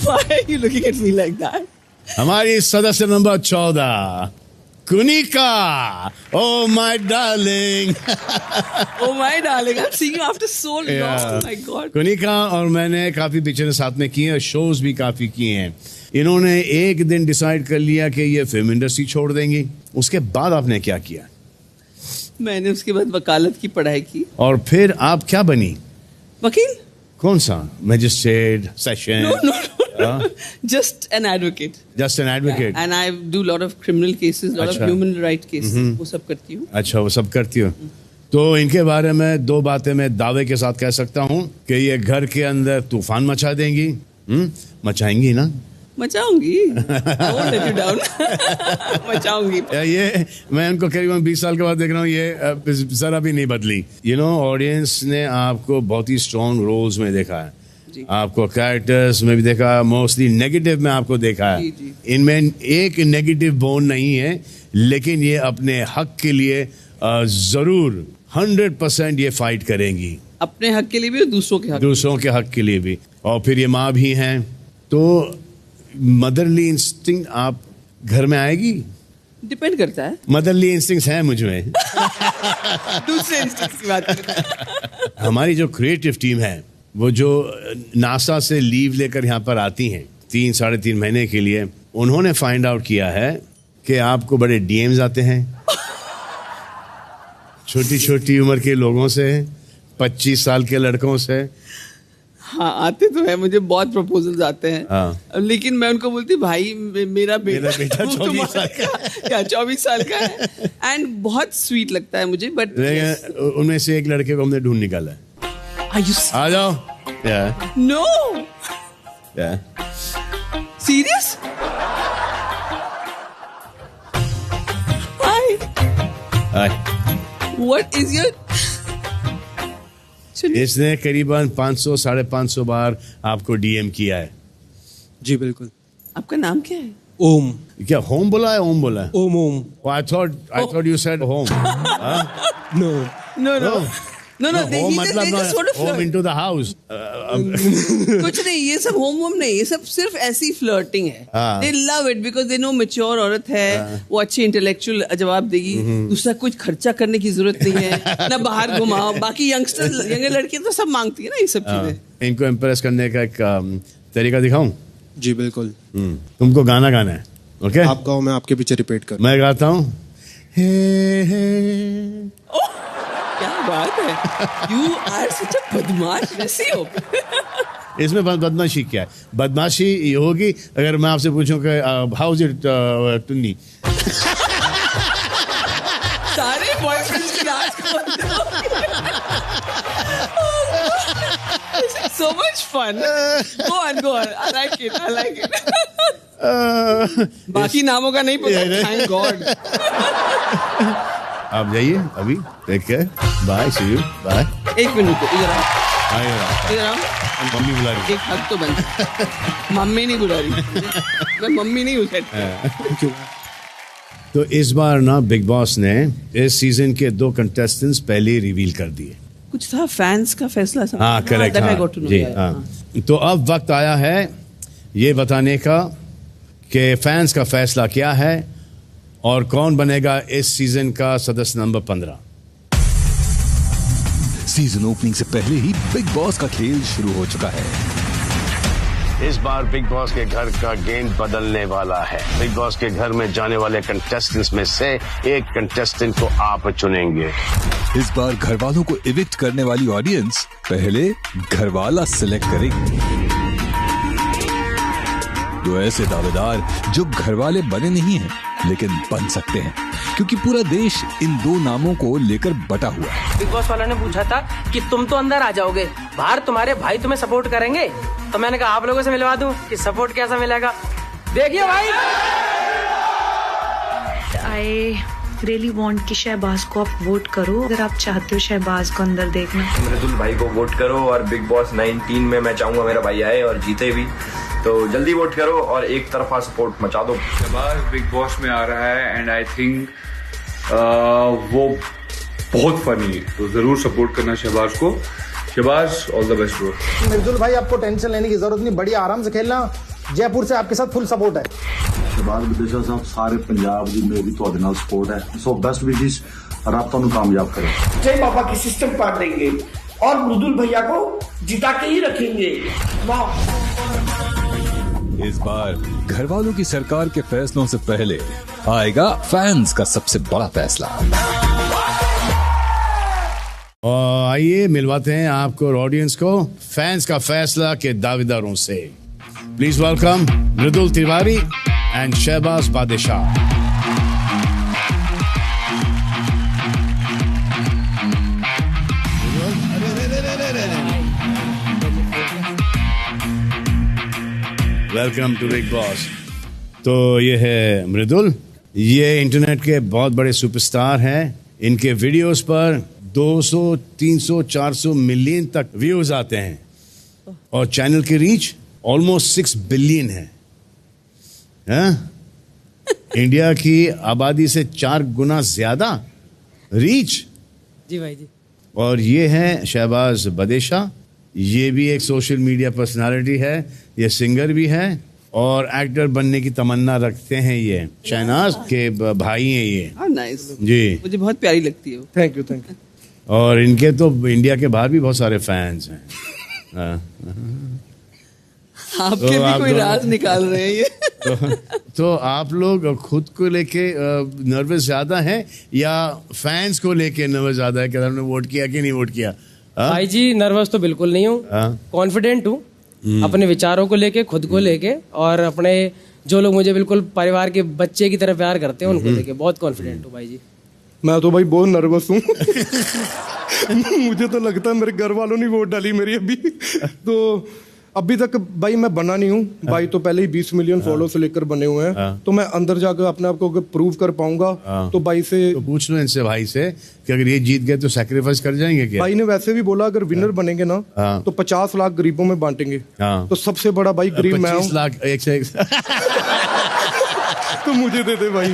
Why are you looking at me like that? हमारी सदस्य number 14 Kunika. Oh my darling. Oh my darling, I'm seeing you after so long. Oh my God. Kunika और मैंने काफी पिक्चरें साथ में की हैं, शोज भी काफी किए हैं। इन्होंने एक दिन डिसाइड कर लिया कि ये फिल्म इंडस्ट्री छोड़ देंगी। उसके बाद आपने क्या किया? मैंने उसके बाद वकालत की पढ़ाई की। और फिर आप क्या बनी? वकील। कौन सा? Magistrate, session? No. Just an advocate. Just an advocate. And I do a lot of criminal cases, a lot of human right cases. वो सब करती हूँ। अच्छा, वो सब करती हो। तो इनके बारे में 2 बातें मैं दावे के साथ कह सकता हूँ कि ये घर के अंदर तूफान मचा देंगी। मचाएंगी ना? मचाऊंगी। Don't let you down. मचाऊंगी। ये मैं उनको करीबन 20 साल के बाद देख रहा हूँ, ये जरा भी नहीं बदली। ऑडियंस ने आपको बहुत ही स्ट्रॉन्ग रोल्स में देखा है, आपको कैरेक्टर्स में भी देखा, मोस्टली नेगेटिव में आपको देखा है। इनमें एक नेगेटिव बोन नहीं है, लेकिन ये अपने हक के लिए जरूर 100% ये फाइट करेंगी। अपने हक के लिए भी और दूसरों के हक के लिए भी। और फिर ये माँ भी हैं, तो मदरली इंस्टिंक्ट आप घर में आएगी? डिपेंड करता है। मदरली इंस्टिंक्ट्स हैं मुझ में। दूसरे इंस्टिंक्ट्स की बात करते। हमारी जो क्रिएटिव टीम है, वो जो नासा से लीव लेकर यहाँ पर आती हैं 3-3.5 महीने के लिए, उन्होंने फाइंड आउट किया है कि आपको बड़े डीएम्स आते हैं छोटी छोटी उम्र के लोगों से, 25 साल के लड़कों से। हाँ, आते तो है, मुझे बहुत प्रपोजल्स आते हैं। हाँ। लेकिन मैं उनको बोलती भाई मेरा बेटा 24 साल का क्या 24 साल का है, एंड बहुत स्वीट लगता है मुझे। बट उनमें से एक लड़के को हमने ढूंढ निकाला है। आ जाओ। No. Serious? What is your? इसने करीबन 500-550 बार आपको डीएम किया है। जी बिल्कुल। आपका नाम क्या है? ओम। क्या होम बोला है? ओम बोला है? Om Om. I thought you said home. No. No, home he मतलब just sort of home flirt. into the house. कुछ नहीं, ये सब होम नहीं, ये सब सिर्फ ऐसी फ्लर्टिंग है। They love it because they know mature औरत है, वो अच्छी इंटेलेक्चुअल जवाब देगी, दूसरा कुछ खर्चा करने की जरूरत नहीं है, ना बाहर घुमाओ। बाकी यंगस्टर यंगर लड़कियां तो सब मांगती है ना ये सब चीजें। इनको इम्प्रेस करने का एक तरीका दिखाऊं? जी बिल्कुल। तुमको गाना गाना है, ओके? आप गाओ, मैं आपके पीछे रिपीट कर। मैं गाता हूँ। क्या बात है, you are such a बदमाश वैसे हो। इसमें बदमाशी क्या है? बदमाशी ये होगी अगर मैं आपसे पूछूं कि हाउ इज इट टुन्नी? सारे बॉयफ्रेंड्स की राज so much fun. Go on. I like it. बाकी नामों का नहीं पता। Thank God. आप जाइए अभी, take care, bye, see you, bye. एक मिनट इधर आओ। मम्मी बुला रही। एक हक तो बनता। मम्मी नहीं बुला रही, मैं मम्मी नहीं हूँ। तो इस बार ना बिग बॉस ने इस सीजन के 2 कंटेस्टेंट्स पहले ही रिवील कर दिए। कुछ था फैंस का फैसला। हाँ करेक्ट, जी हाँ। तो अब वक्त आया है ये बताने का कि फैंस का फैसला क्या है और कौन बनेगा इस सीजन का सदस्य नंबर 15। सीजन ओपनिंग से पहले ही बिग बॉस का खेल शुरू हो चुका है। इस बार बिग बॉस के घर का गेम बदलने वाला है। बिग बॉस के घर में जाने वाले कंटेस्टेंट्स में से एक कंटेस्टेंट को आप चुनेंगे। इस बार घर वालों को इविक्ट करने वाली ऑडियंस पहले घर वाला सिलेक्ट करेगी। दो ऐसे दावेदार जो घर वाले बने नहीं हैं लेकिन बन सकते हैं, क्योंकि पूरा देश इन 2 नामों को लेकर बटा हुआ है। बिग बॉस वालों ने पूछा था कि तुम तो अंदर आ जाओगे, बाहर तुम्हारे भाई तुम्हें सपोर्ट करेंगे, तो मैंने कहा आप लोगों से मिलवा दूं कि सपोर्ट कैसा मिलेगा। देखिए भाई, आई रियली वांट कि शहबाज को आप वोट करो, अगर आप चाहते हो शहबाज को अंदर देखना। मृदुल भाई को वोट करो और बिग बॉस 19 में मैं चाहूंगा मेरा भाई आए और जीते भी, तो जल्दी वोट करो और एक तरफा सपोर्ट मचा दो। शहबाज बिग बॉस में आ रहा है एंड आई थिंक वो बहुत फनी है, तो जरूर सपोर्ट करना शहबाज को। Shehbaz all the best bro. Mridul भाई आपको टेंशन लेने की जरूरत नहीं, बढ़िया आराम से खेलना। जयपुर से आपके साथ फुल सपोर्ट है। शहबाज बदेशा साहब सारे पंजाब ਦੀ ਮੇਰੀ ਤੁਹਾਡੇ ਨਾਲ सपोर्ट है, सो बेस्ट विशेस, रब ਤੁਹਾਨੂੰ कामयाब करे। जय बाबा की सिस्टम पार देंगे और मृदुल भैया को जिता के ही रखेंगे। इस बार घर वालों की सरकार के फैसलों से पहले आएगा फैंस का सबसे बड़ा फैसला। और आइए मिलवाते हैं आपको और ऑडियंस को फैंस का फैसला के दावेदारों से। Please welcome Mridul Tiwari and Shehbaz Badshah. Welcome to Bigg Boss. तो ये है मृदुल, ये इंटरनेट के बहुत बड़े सुपरस्टार हैं। इनके वीडियोस पर 200, 300, 400 मिलियन तक व्यूज आते हैं और चैनल की रीच ऑलमोस्ट 6 बिलियन है। इंडिया की आबादी से 4 गुना ज्यादा रीच। जी भाई जी। और ये है शहबाज बदेशा, ये भी एक सोशल मीडिया पर्सनालिटी है, ये सिंगर भी है और एक्टर बनने की तमन्ना रखते हैं। ये शहनाज के भाई हैं ये। नाइस जी, मुझे बहुत प्यारी लगती है। Thank you. और इनके तो इंडिया के बाहर भी बहुत सारे फैंस हैं। आपके भी कोई राज निकाल रहे हैं ये। तो आप लोग खुद को लेके नर्वस ज्यादा हैं या फैंस को लेके नर्वस ज्यादा है कि हमने वोट किया कि नहीं वोट किया? भाई जी नर्वस तो बिल्कुल नहीं हूँ, कॉन्फिडेंट हूँ अपने विचारों को लेके, खुद को लेके, और अपने जो लोग मुझे बिल्कुल परिवार के बच्चे की तरह प्यार करते हैं उनको लेके बहुत कॉन्फिडेंट हूँ भाई जी। मैं तो भाई बहुत नर्वस हूँ। मुझे तो लगता है मेरे घर वालों ने वोट डाली मेरी अभी, तो अभी तक भाई मैं बना नहीं हूँ भाई, तो पहले ही 20 मिलियन फॉलो से लेकर बने हुए हैं, तो मैं अंदर जाकर अपने आप को प्रूव कर पाऊंगा। तो भाई से तो पूछ लो इनसे भाई से कि अगर ये जीत गए तो सैक्रिफाइस कर जाएंगे क्या? भाई ने वैसे भी बोला अगर विनर बनेंगे ना तो 50 लाख गरीबों में बांटेंगे। तो सबसे बड़ा भाई गरीब मैं हूँ। 25 लाख एक से एक तो मुझे दे दे भाई।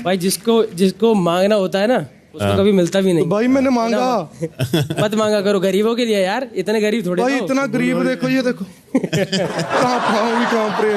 भाई जिसको मांगना होता है ना उसको कभी मिलता भी नहीं। तो भाई मैंने मांगा। मत मांगा करो गरीबों के लिए यार, इतने गरीब थोड़े भाई इतना गरीब देखो, ये देखो कहाँ पे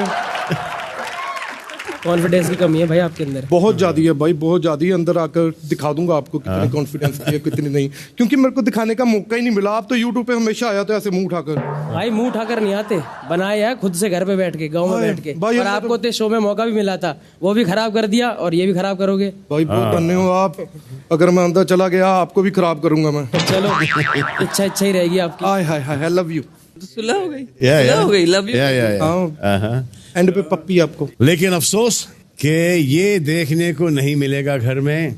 कॉन्फिडेंस की कमी है भाई आपके अंदर, बहुत ज्यादा है भाई, बहुत ज्यादा है। अंदर आकर दिखा दूंगा आपको कितनी कॉन्फिडेंस है कितनी नहीं, क्योंकि मेरे को दिखाने का मौका ही नहीं मिला। आप तो यूट्यूब पे हमेशा आया तो ऐसे मुंह उठाकर। भाई मुंह उठाकर नहीं आते, बनाए है खुद से घर पे बैठ के, गाँव में बैठ के। और आपको तो शो में मौका भी मिला था, वो भी खराब कर दिया और ये भी खराब करोगे। भाई बहुत धन्य हो आप, अगर मैं अंदर चला गया आपको भी खराब करूंगा मैं। चलो इच्छा ही रहेगी आपकी। हाय हाय हाय, लव यू। सुलह हो गई, लव यू। एंड पे पप्पी आपको। लेकिन अफसोस कि ये देखने को नहीं मिलेगा घर में,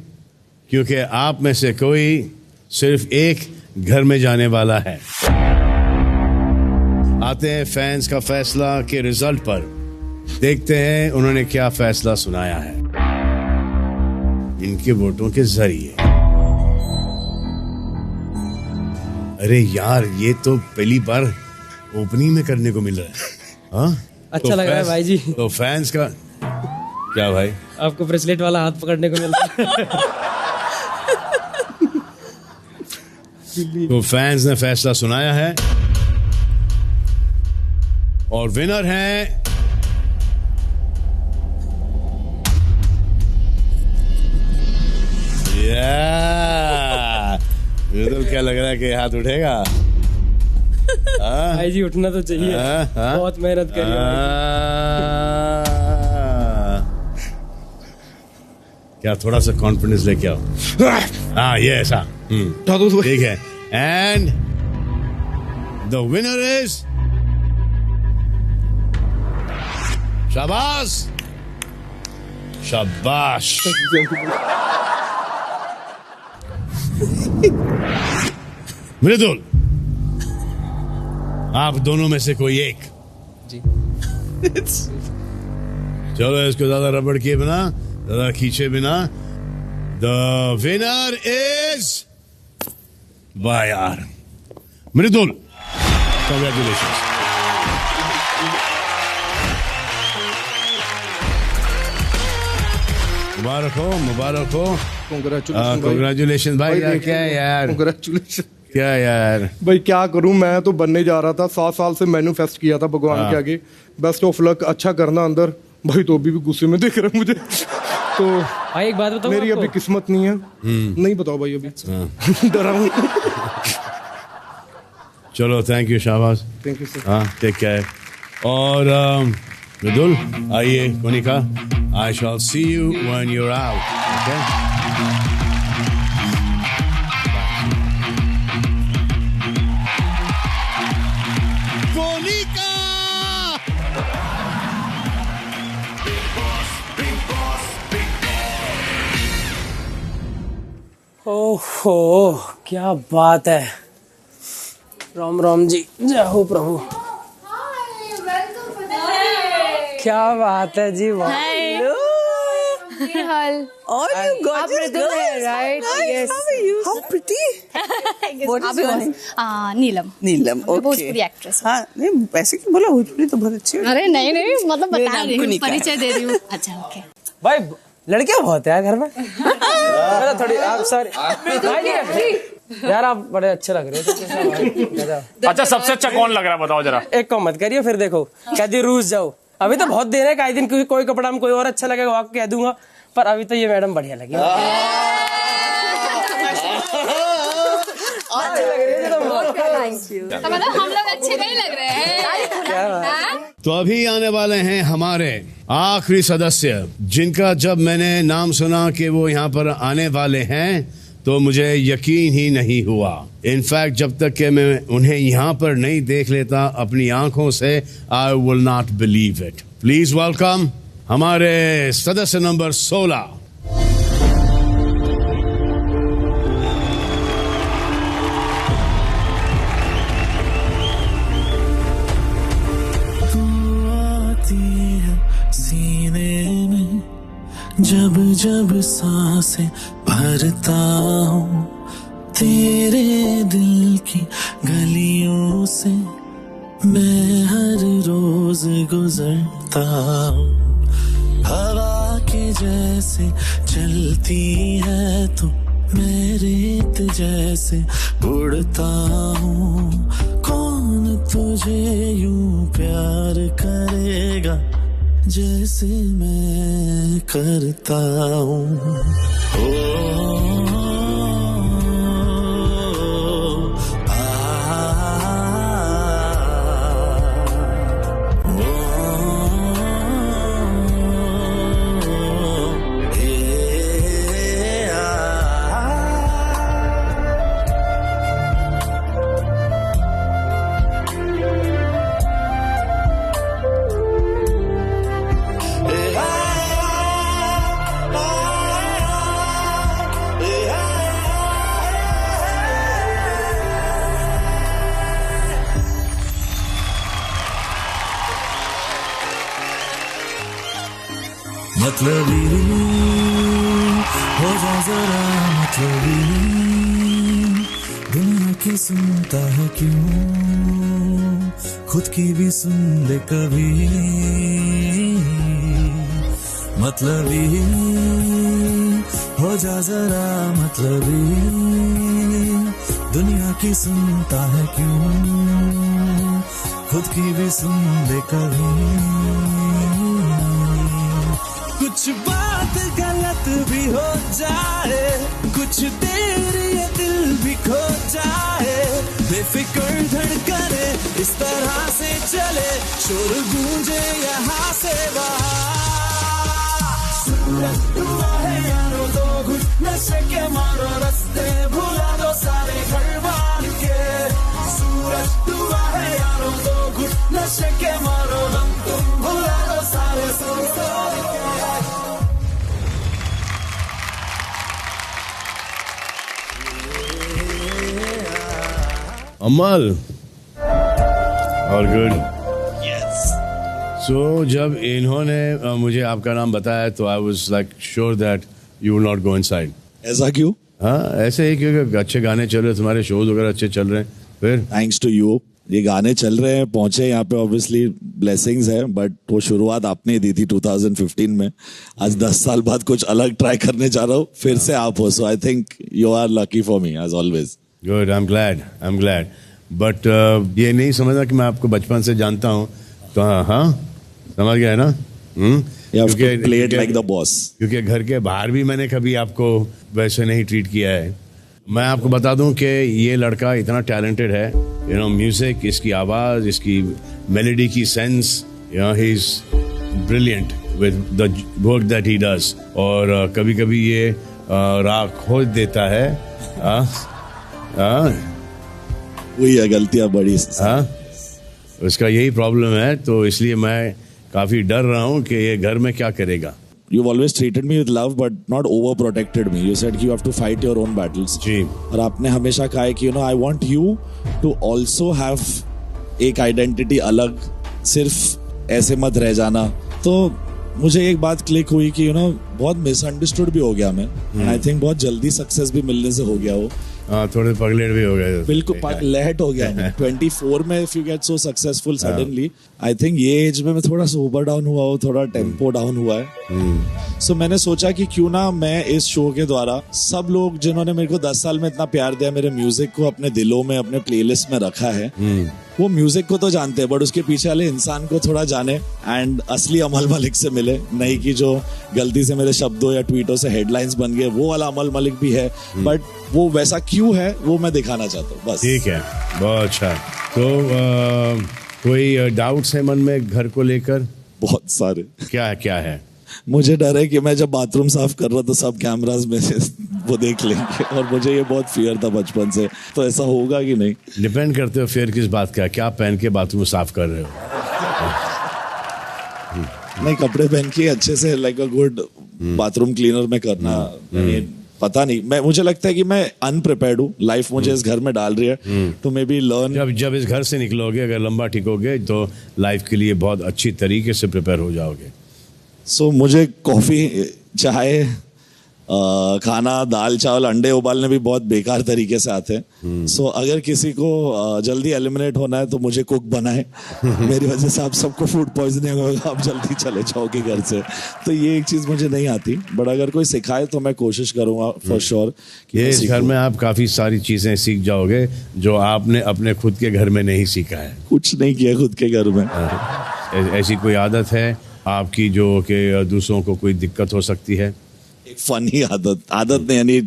क्योंकि आप में से कोई सिर्फ एक घर में जाने वाला है। आते हैं फैंस का फैसला के रिजल्ट पर, देखते हैं उन्होंने क्या फैसला सुनाया है इनके वोटों के जरिए। अरे यार ये तो पहली बार ओपनिंग में करने को मिल रहा है। हाँ अच्छा लग रहा है भाई जी। तो फैंस का क्या भाई, आपको ब्रेसलेट वाला हाथ पकड़ने को मिला है। तो फैंस ने फैसला सुनाया है और विनर है क्या लग रहा है कि हाथ उठेगा? भाई जी उठना तो चाहिए, बहुत मेहनत करी है। क्या थोड़ा सा कॉन्फिडेंस लेके आओ। हाँ ये ऐसा ठीक है। एंड द विनर इज शाबाश शाबाश। मृदुल, आप दोनों में से कोई एक जी। चलो इसको ज्यादा रबड़ किए बिना, ज्यादा खींचे बिना, द विनर इज बायार मृदुल। कांग्रेचुलेशंस। मुबारक हो, मुबारक हो। कांग्रेचुलेशन भाई। क्या यार, कांग्रेचुलेशन। क्या यार भाई क्या करूं, मैं तो बनने जा रहा था, 7 साल से मैन्युफेस्ट किया था भगवान के आगे। बेस्ट ऑफ लक, अच्छा करना अंदर। भाई तो अभी भी गुस्से में देख रहा है मुझे। तो भाई एक बात बताओ, मेरी अभी किस्मत नहीं है। नहीं बताओ भाई अभी, डरा हूं। चलो थैंक यू शाबाश। Thank you sir. हाँ टेक केयर। और मृदुल आइए Konika, I shall see you when you're out. Okay? Konika! ओहो क्या बात है। राम राम जी, जय हो प्रभु। क्या बात है जी। Oh, you gorgeous girls. Right? How nice. Yes. How are you? How pretty. What is your name? Neelam. Neelam, okay. Bhojpuri actress. हाँ, नहीं वैसे क्यों बोला, भोजपुरी तो बहुत अच्छी है। अरे नहीं मतलब बता रही हूँ, कुनिका। परिचय दे रही हूँ। अच्छा ओके। भाई लड़कियां बहुत है घर में। थोड़ी आप सॉरी यार, आप बड़े अच्छे लग रहे हो। अच्छा सबसे अच्छा कौन लग रहा है बताओ जरा। एक को मत करिए फिर देखो कहती रूस जाओ। अभी तो बहुत देर है, कई दिन कोई कपड़ा में कोई और अच्छा लगेगा आपको कह दूंगा, पर अभी तो ये मैडम बढ़िया लगी। मतलब हम लोग अच्छे नहीं लग रहे हैं। तो अभी आने वाले हैं हमारे आखिरी सदस्य, जिनका जब मैंने नाम सुना कि वो यहाँ पर आने वाले हैं तो मुझे यकीन ही नहीं हुआ। इनफैक्ट जब तक कि मैं उन्हें यहाँ पर नहीं देख लेता अपनी आंखों से, I will not believe it. Please welcome हमारे सदस्य नंबर 16। जब जब सांसें भरता हूँ तेरे दिल की गलियों से मैं हर रोज गुजरता हूँ। हवा के जैसे चलती है तू, मैं रेत जैसे उड़ता हूँ। कौन तुझे यूं प्यार करेगा जैसे मैं करता हूँ। मतलबी हो जा जरा मतलबी, दुनिया की सुनता है क्यों, खुद की भी सुन ले कभी। मतलबी हो जा जरा मतलबी, दुनिया की सुनता है क्यों, खुद की भी सुन ले कभी। कुछ बात गलत भी हो जाए, कुछ देर ये दिल भी खो जाए, बेफिक्र धड़कने इस तरह से चले, शोर गूंजे यहाँ से वहाँ। सूरज डूबा है यारो दो घुट नशे के मारो, रास्ते भुला दो सारे घर बार के। सूरज डूबा है यारो दो घुट नशे के मारो, हम तुम भुला दो सारे संसार के। अमल, और गुड। सो जब इन्होंने मुझे आपका नाम बताया तो I was like sure that you will not go inside. ऐसा क्यों? हाँ, ऐसे ही क्योंकि अच्छे गाने चल रहे, तुम्हारे शोज वगैरह अच्छे चल रहे हैं। फिर थैंक्स टू यू, ये गाने चल रहे हैं, पहुंचे यहाँ पे, ऑब्वियसली ब्लेसिंग्स है, बट वो शुरुआत आपने ही दी थी 2015 में। आज 10 साल बाद कुछ अलग ट्राई करने जा रहा हूँ, फिर से आप हो, so I think you are lucky for me as always. Good, I am glad. But ये नहीं समझना कि मैं आपको बचपन से जानता हूँ, तो हाँ समझ गया है ना। क्योंकि घर के बाहर भी मैंने कभी आपको वैसे नहीं ट्रीट किया है। मैं आपको बता दूं कि ये लड़का इतना टैलेंटेड है, यू नो, म्यूजिक, इसकी आवाज़, इसकी मेलोडी की sense, you know, he is brilliant with the work that he does. और कभी कभी ये राग खोज देता है। वही है, गलतियां बड़ी। उसका यही प्रॉब्लम है, तो इसलिए मैं काफी डर रहा हूँ कि ये घर में क्या करेगा। You've always treated me with love, but not overprotected me. You said you have to fight your own battles. जी। और आपने हमेशा कहा है कि I want you to also have एक आइडेंटिटी अलग, सिर्फ ऐसे मत रह जाना। तो मुझे एक बात क्लिक हुई कि बहुत मिसअंडरस्टूड भी हो गया मैं, एंड आई थिंक बहुत जल्दी सक्सेस भी मिलने से हो गया वो। थोड़े पगलेट भी हो गए, बिल्कुल लेट हो गया मैं 24 में। If you get so successful suddenly, I think ये एज में मैं थोड़ा सोबर डाउन हुआ हूँ, थोड़ा टेम्पो डाउन हुआ है। सो मैंने सोचा कि क्यों ना मैं इस शो के द्वारा सब लोग जिन्होंने मेरे को 10 साल में इतना प्यार दिया, मेरे म्यूजिक को अपने दिलों में, अपने प्लेलिस्ट में रखा है, वो म्यूजिक को तो जानते हैं, बट उसके पीछे वाले इंसान को थोड़ा जाने, एंड असली अमल मलिक से मिले। नहीं कि जो गलती से मेरे शब्दों या ट्वीटों से हेडलाइंस बन गए, वो वाला अमल मलिक भी है, बट वो वैसा क्यों है वो मैं दिखाना चाहता हूँ, बस। ठीक है, बहुत अच्छा। तो कोई डाउट्स है मन में घर को लेकर? बहुत सारे। क्या है? मुझे डर है कि मैं जब बाथरूम साफ कर रहा तो सब कैमरास में से वो देख लेंगे, और मुझे ये बहुत फियर था बचपन से। तो ऐसा होगा कि नहीं? डिपेंड करते हो फियर किस बात का, क्या पहन के बाथरूम साफ कर रहे हो? नहीं, कपड़े पहन के अच्छे से like a good bathroom cleaner में करना। पता नहीं, मुझे लगता है कि मैं अनप्रिपेयर्ड हूँ, लाइफ मुझे इस घर में डाल रही है, तो मे बी लर्न। जब इस घर से निकलोगे, अगर लंबा टिकोगे तो लाइफ के लिए बहुत अच्छी तरीके से प्रिपेयर हो जाओगे। सो मुझे कॉफी चाय, खाना, दाल चावल, अंडे उबालने भी बहुत बेकार तरीके से आते हैं. सो अगर किसी को जल्दी एलिमिनेट होना है तो मुझे कुक बनाए. मेरी वजह से आप सबको फूड पॉइजनिंग होगा, आप जल्दी चले जाओगे घर से. तो ये एक चीज़ मुझे नहीं आती, बट अगर कोई सिखाए तो मैं कोशिश करूँगा फॉर श्योर. ये इस घर में आप काफ़ी सारी चीज़ें सीख जाओगे जो आपने अपने खुद के घर में नहीं सीखा है. कुछ नहीं किया खुद के घर में. ऐसी कोई आदत है आपकी जो कि दूसरों को कोई दिक्कत हो सकती है? एक फनी आदत नहीं, यानी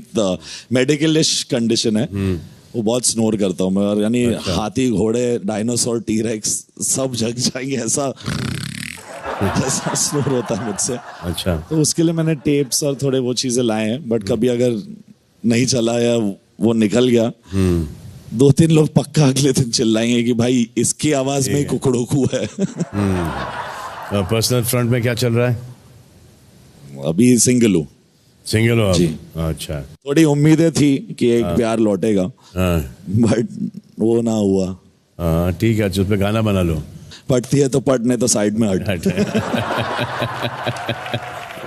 मेडिकल कंडीशन है. वो बहुत स्नोर करता हूँ मैं, और यानी हाथी, घोड़े, डायनासोर, टी-रेक्स सब जग जाएंगे ऐसा स्नोर होता है मुझसे. अच्छा. तो उसके लिए मैंने टेप्स और थोड़े वो चीजें लाए हैं, बट कभी अगर नहीं चला या वो निकल गया, 2-3 लोग पक्का अगले दिन चिल्लाएंगे कि भाई इसकी आवाज में कुकड़ोकू है. पर्सनल फ्रंट में क्या चल रहा है? अभी सिंगल हूँ. सिंगल हो जी. अच्छा. थोड़ी उम्मीदें थी कि एक प्यार लौटेगा, बट वो ना हुआ. ठीक है, उस पे गाना बना लो. पटती है तो पट, नहीं तो साइड में हट.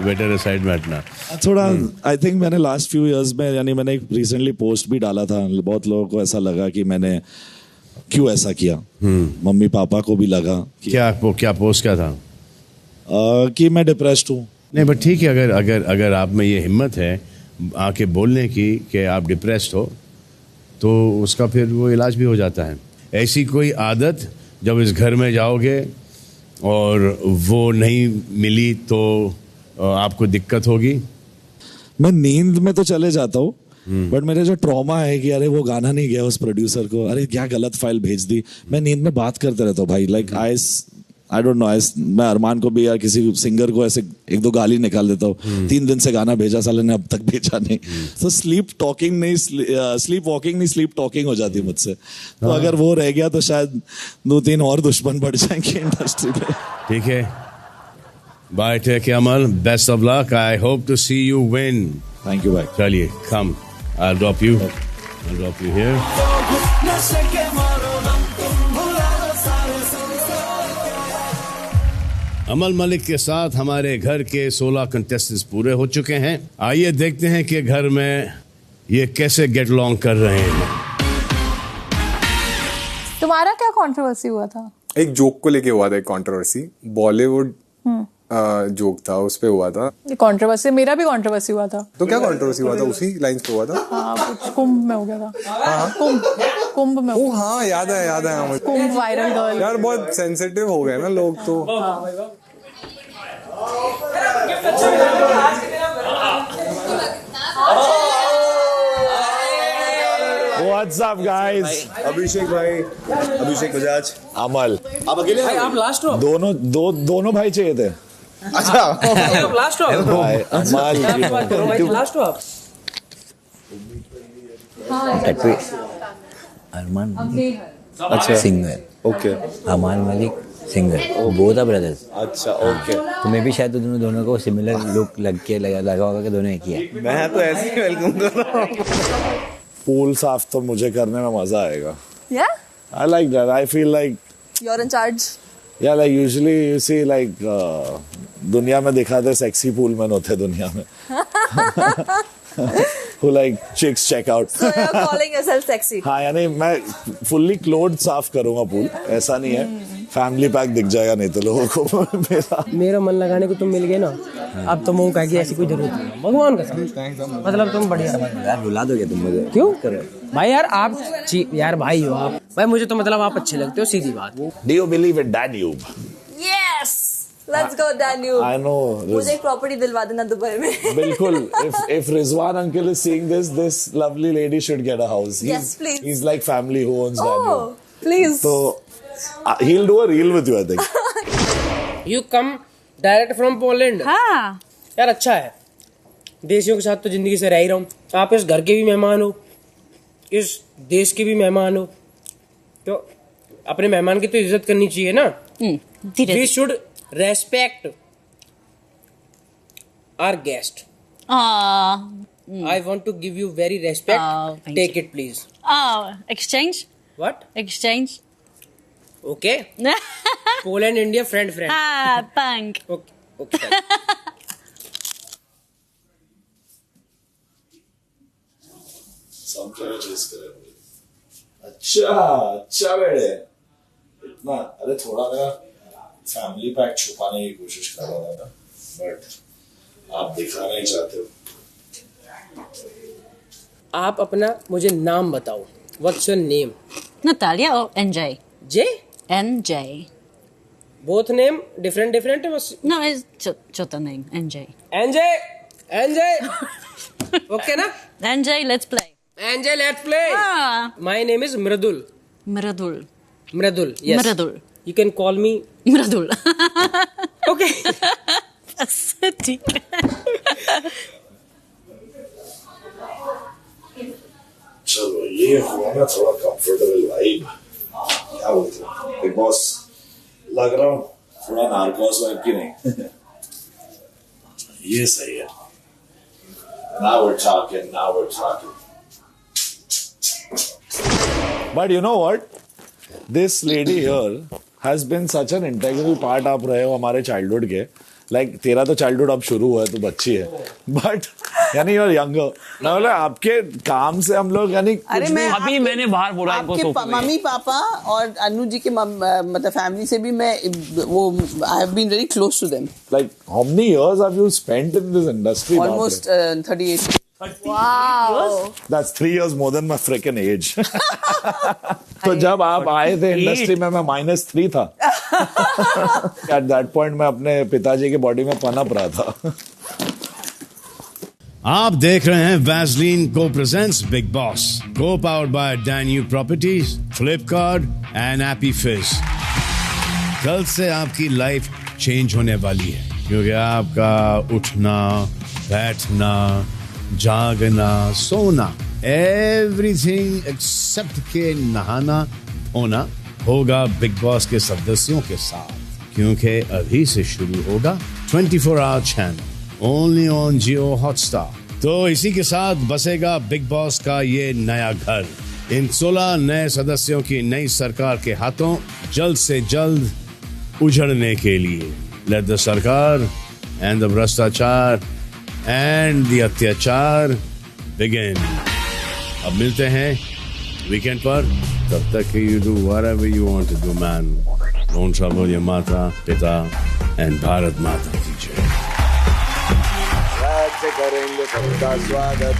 बेटर है साइड में हटना. थोड़ा आई थिंक मैंने लास्ट फ्यू इयर्स में, यानी मैंने एक रिसेंटली पोस्ट भी डाला था. बहुत लोगों को ऐसा लगा कि मैंने क्यों ऐसा किया. मम्मी पापा को भी लगा कि क्या पोस्ट क्या था? कि मैं डिप्रेस्ड हूँ. नहीं, बट ठीक है, अगर आप में ये हिम्मत है आके बोलने की कि आप डिप्रेस्ड हो, तो उसका फिर वो इलाज भी हो जाता है. ऐसी कोई आदत जब इस घर में जाओगे और वो नहीं मिली तो आपको दिक्कत होगी? मैं नींद में तो चले जाता हूँ, बट मेरे जो ट्रॉमा है कि अरे वो गाना नहीं गया उस प्रोड्यूसर को, अरे क्या गलत फाइल भेज दी. मैं नींद में बात करते रहता हूँ भाई. लाइक आई डोंट नो, मैं अरमान को भी या किसी सिंगर को ऐसे 1-2 गाली निकाल देता हूँ. 3 दिन से गाना भेजा, साले ने अब तक भेजा नहीं. तो स्लीप वॉकिंग नहीं, स्लीप टॉकिंग हो जाती मुझसे. तो अगर वो रह गया तो शायद 2-3 और दुश्मन बढ़ जाएंगे इंडस्ट्री पे. ठीक है, bye, take care Amaal, best of luck, I hope to see you win. Thank you भाई. चलिए, come, I drop you here. Amaal Malik के साथ हमारे घर के 16 कंटेस्टेंट्स पूरे हो चुके हैं. आइए देखते हैं कि घर में ये कैसे गेट लॉन्ग कर रहे हैं. तुम्हारा क्या कंट्रोवर्सी हुआ था? एक जोक को लेके हुआ था, एक कंट्रोवर्सी. बॉलीवुड जोक था, उस पे हुआ था. कंट्रोवर्सी, मेरा भी कंट्रोवर्सी हुआ था. तो क्या कंट्रोवर्सी हुआ था? उसी लाइंस पे हुआ था. कुछ कुंभ में हो गया था. कुंभ में. हाँ, याद है मुझे. कुंभ वायरल गर्ल. यार बहुत सेंसिटिव हो गए ना लोग तो. What's up guys? अभिषेक भाई, अभिषेक बजाज, अमल. आप अकेले? भाई आप लास्ट हो. दोनों भाई चाहिए थे. अच्छा. आप लास्ट हो. अमल लास्ट हो आप. अरमान अच्छा. Singer. Okay. Amaan Malik singer. Both are brothers. अच्छा. ओके. तुम्हें भी शायद दोनों को सिमिलर लुक लगा होगा कि दोनों एक ही है. मैं तो ऐसे ही वेलकम कर रहा हूँ. पूल साफ तो मुझे करने में मजा आएगा. Yeah? I like that. I feel like You're in charge. Yeah, like usually you see like दुनिया में दिखाते सेक्सी पूल मैन होते दुनिया में. Who like chicks check out. So you're calling yourself sexy. हाँ, यानी मैं fully clothed साफ करूँगा पूल, ऐसा नहीं है. फैमिली पैक दिख जाएगा नहीं तो लोगों को. मेरा मन लगाने को तुम मिल गए ना, अब तो मुंह कह के ऐसी कोई जरूरत नहीं. भगवान कसम, मतलब तुम बढ़िया. यार रुला दोगे तुम मुझे? क्यों करो भाई? यार आप यार भाई हो आप भाई. मुझे तो मतलब आप अच्छे लगते हो, सीधी बात. Do you believe in Danube? Yes. Let's go Danube. I know. मुझे एक प्रॉपर्टी दिलवा देना दुबई में. बिल्कुल. If Rizwan uncle is seeing this lovely lady should get a house. Yes, please. He's like family who owns Danube. Oh, please. So he'll do a reel with you, I think. You come direct from Poland. हाँ. यार अच्छा है. देशियों के साथ तो जिंदगी से रह ही रहा हूँ. आप इस घर के भी मेहमान हो, इस देश के भी मेहमान हो, तो अपने मेहमान की तो इज्जत करनी चाहिए ना. We should respect our guest. I want to give you very respect. Take it, please. Exchange. What? Exchange. Okay. Poland, India, friend. Punk. Okay. अच्छा बेड़े इतना, अरे थोड़ा मेरा फैमिली पैक छुपाने की कोशिश कर रहा था, बट आप दिखा नहीं चाहते हो। आप अपना मुझे नाम बताओ। What's your name? Natalia or NJ? J? NJ. Both name different or No, it's Chota name, NJ. NJ. Okay na? NJ, let's play. NJ, let's play. My name is Mridul. Mridul, yes. Mridul. You can call me Mridul. Okay. Pathetic. चलो ये हुआ ना थोड़ा comfortable vibe. क्या बोलते हो big boss? लग रहा हूँ थोड़ा नार्कोस वाइब की नहीं? ये सही है। Now we're talking. But you know what? This lady here has been such an integral part आप रहे हो हमारे childhood के। Like तेरा तो childhood अब शुरू हुआ है, तो बच्ची है, but यानी you're younger। ना बोले आपके काम से हम लोग यानी अरे मैं अभी मैंने बाहर बोला आपके मम्मी पापा और अनु जी के मतलब फैमिली से भी मैं वो I have been very close to them. Like how many years have you spent in this industry? Almost 38. Wow. That's 3 years more than my freaking age. तो जब आप आए थे इंडस्ट्री में मैं -3 था। At that point मैं अपने पिताजी के बॉडी में पनप रहा था। आप देख रहे हैं वैसलीन को प्रेजेंट्स बिग बॉस, को powered by Danube properties, Flipkart and AP फिज। कल से आपकी लाइफ चेंज होने वाली है, क्योंकि आपका उठना, बैठना, जागना, सोना, एवरीथिंग एक्सेप्ट के नहाना धोना होगा बिग बॉस के सदस्यों के साथ, क्योंकि अभी से शुरू होगा 24 hour channel only on Jio Hotstar. तो इसी के साथ बसेगा बिग बॉस का ये नया घर, इन 16 नए सदस्यों की नई सरकार के हाथों जल्द से जल्द उजड़ने के लिए। Let the sarkar and the bhrashtachar and the atyachar begin. अब मिलते हैं वीकेंड पर, तब तक you do whatever you want to do man. Don't trouble your mata pita and Bharat माता की जय। करेंगे सबका स्वागत।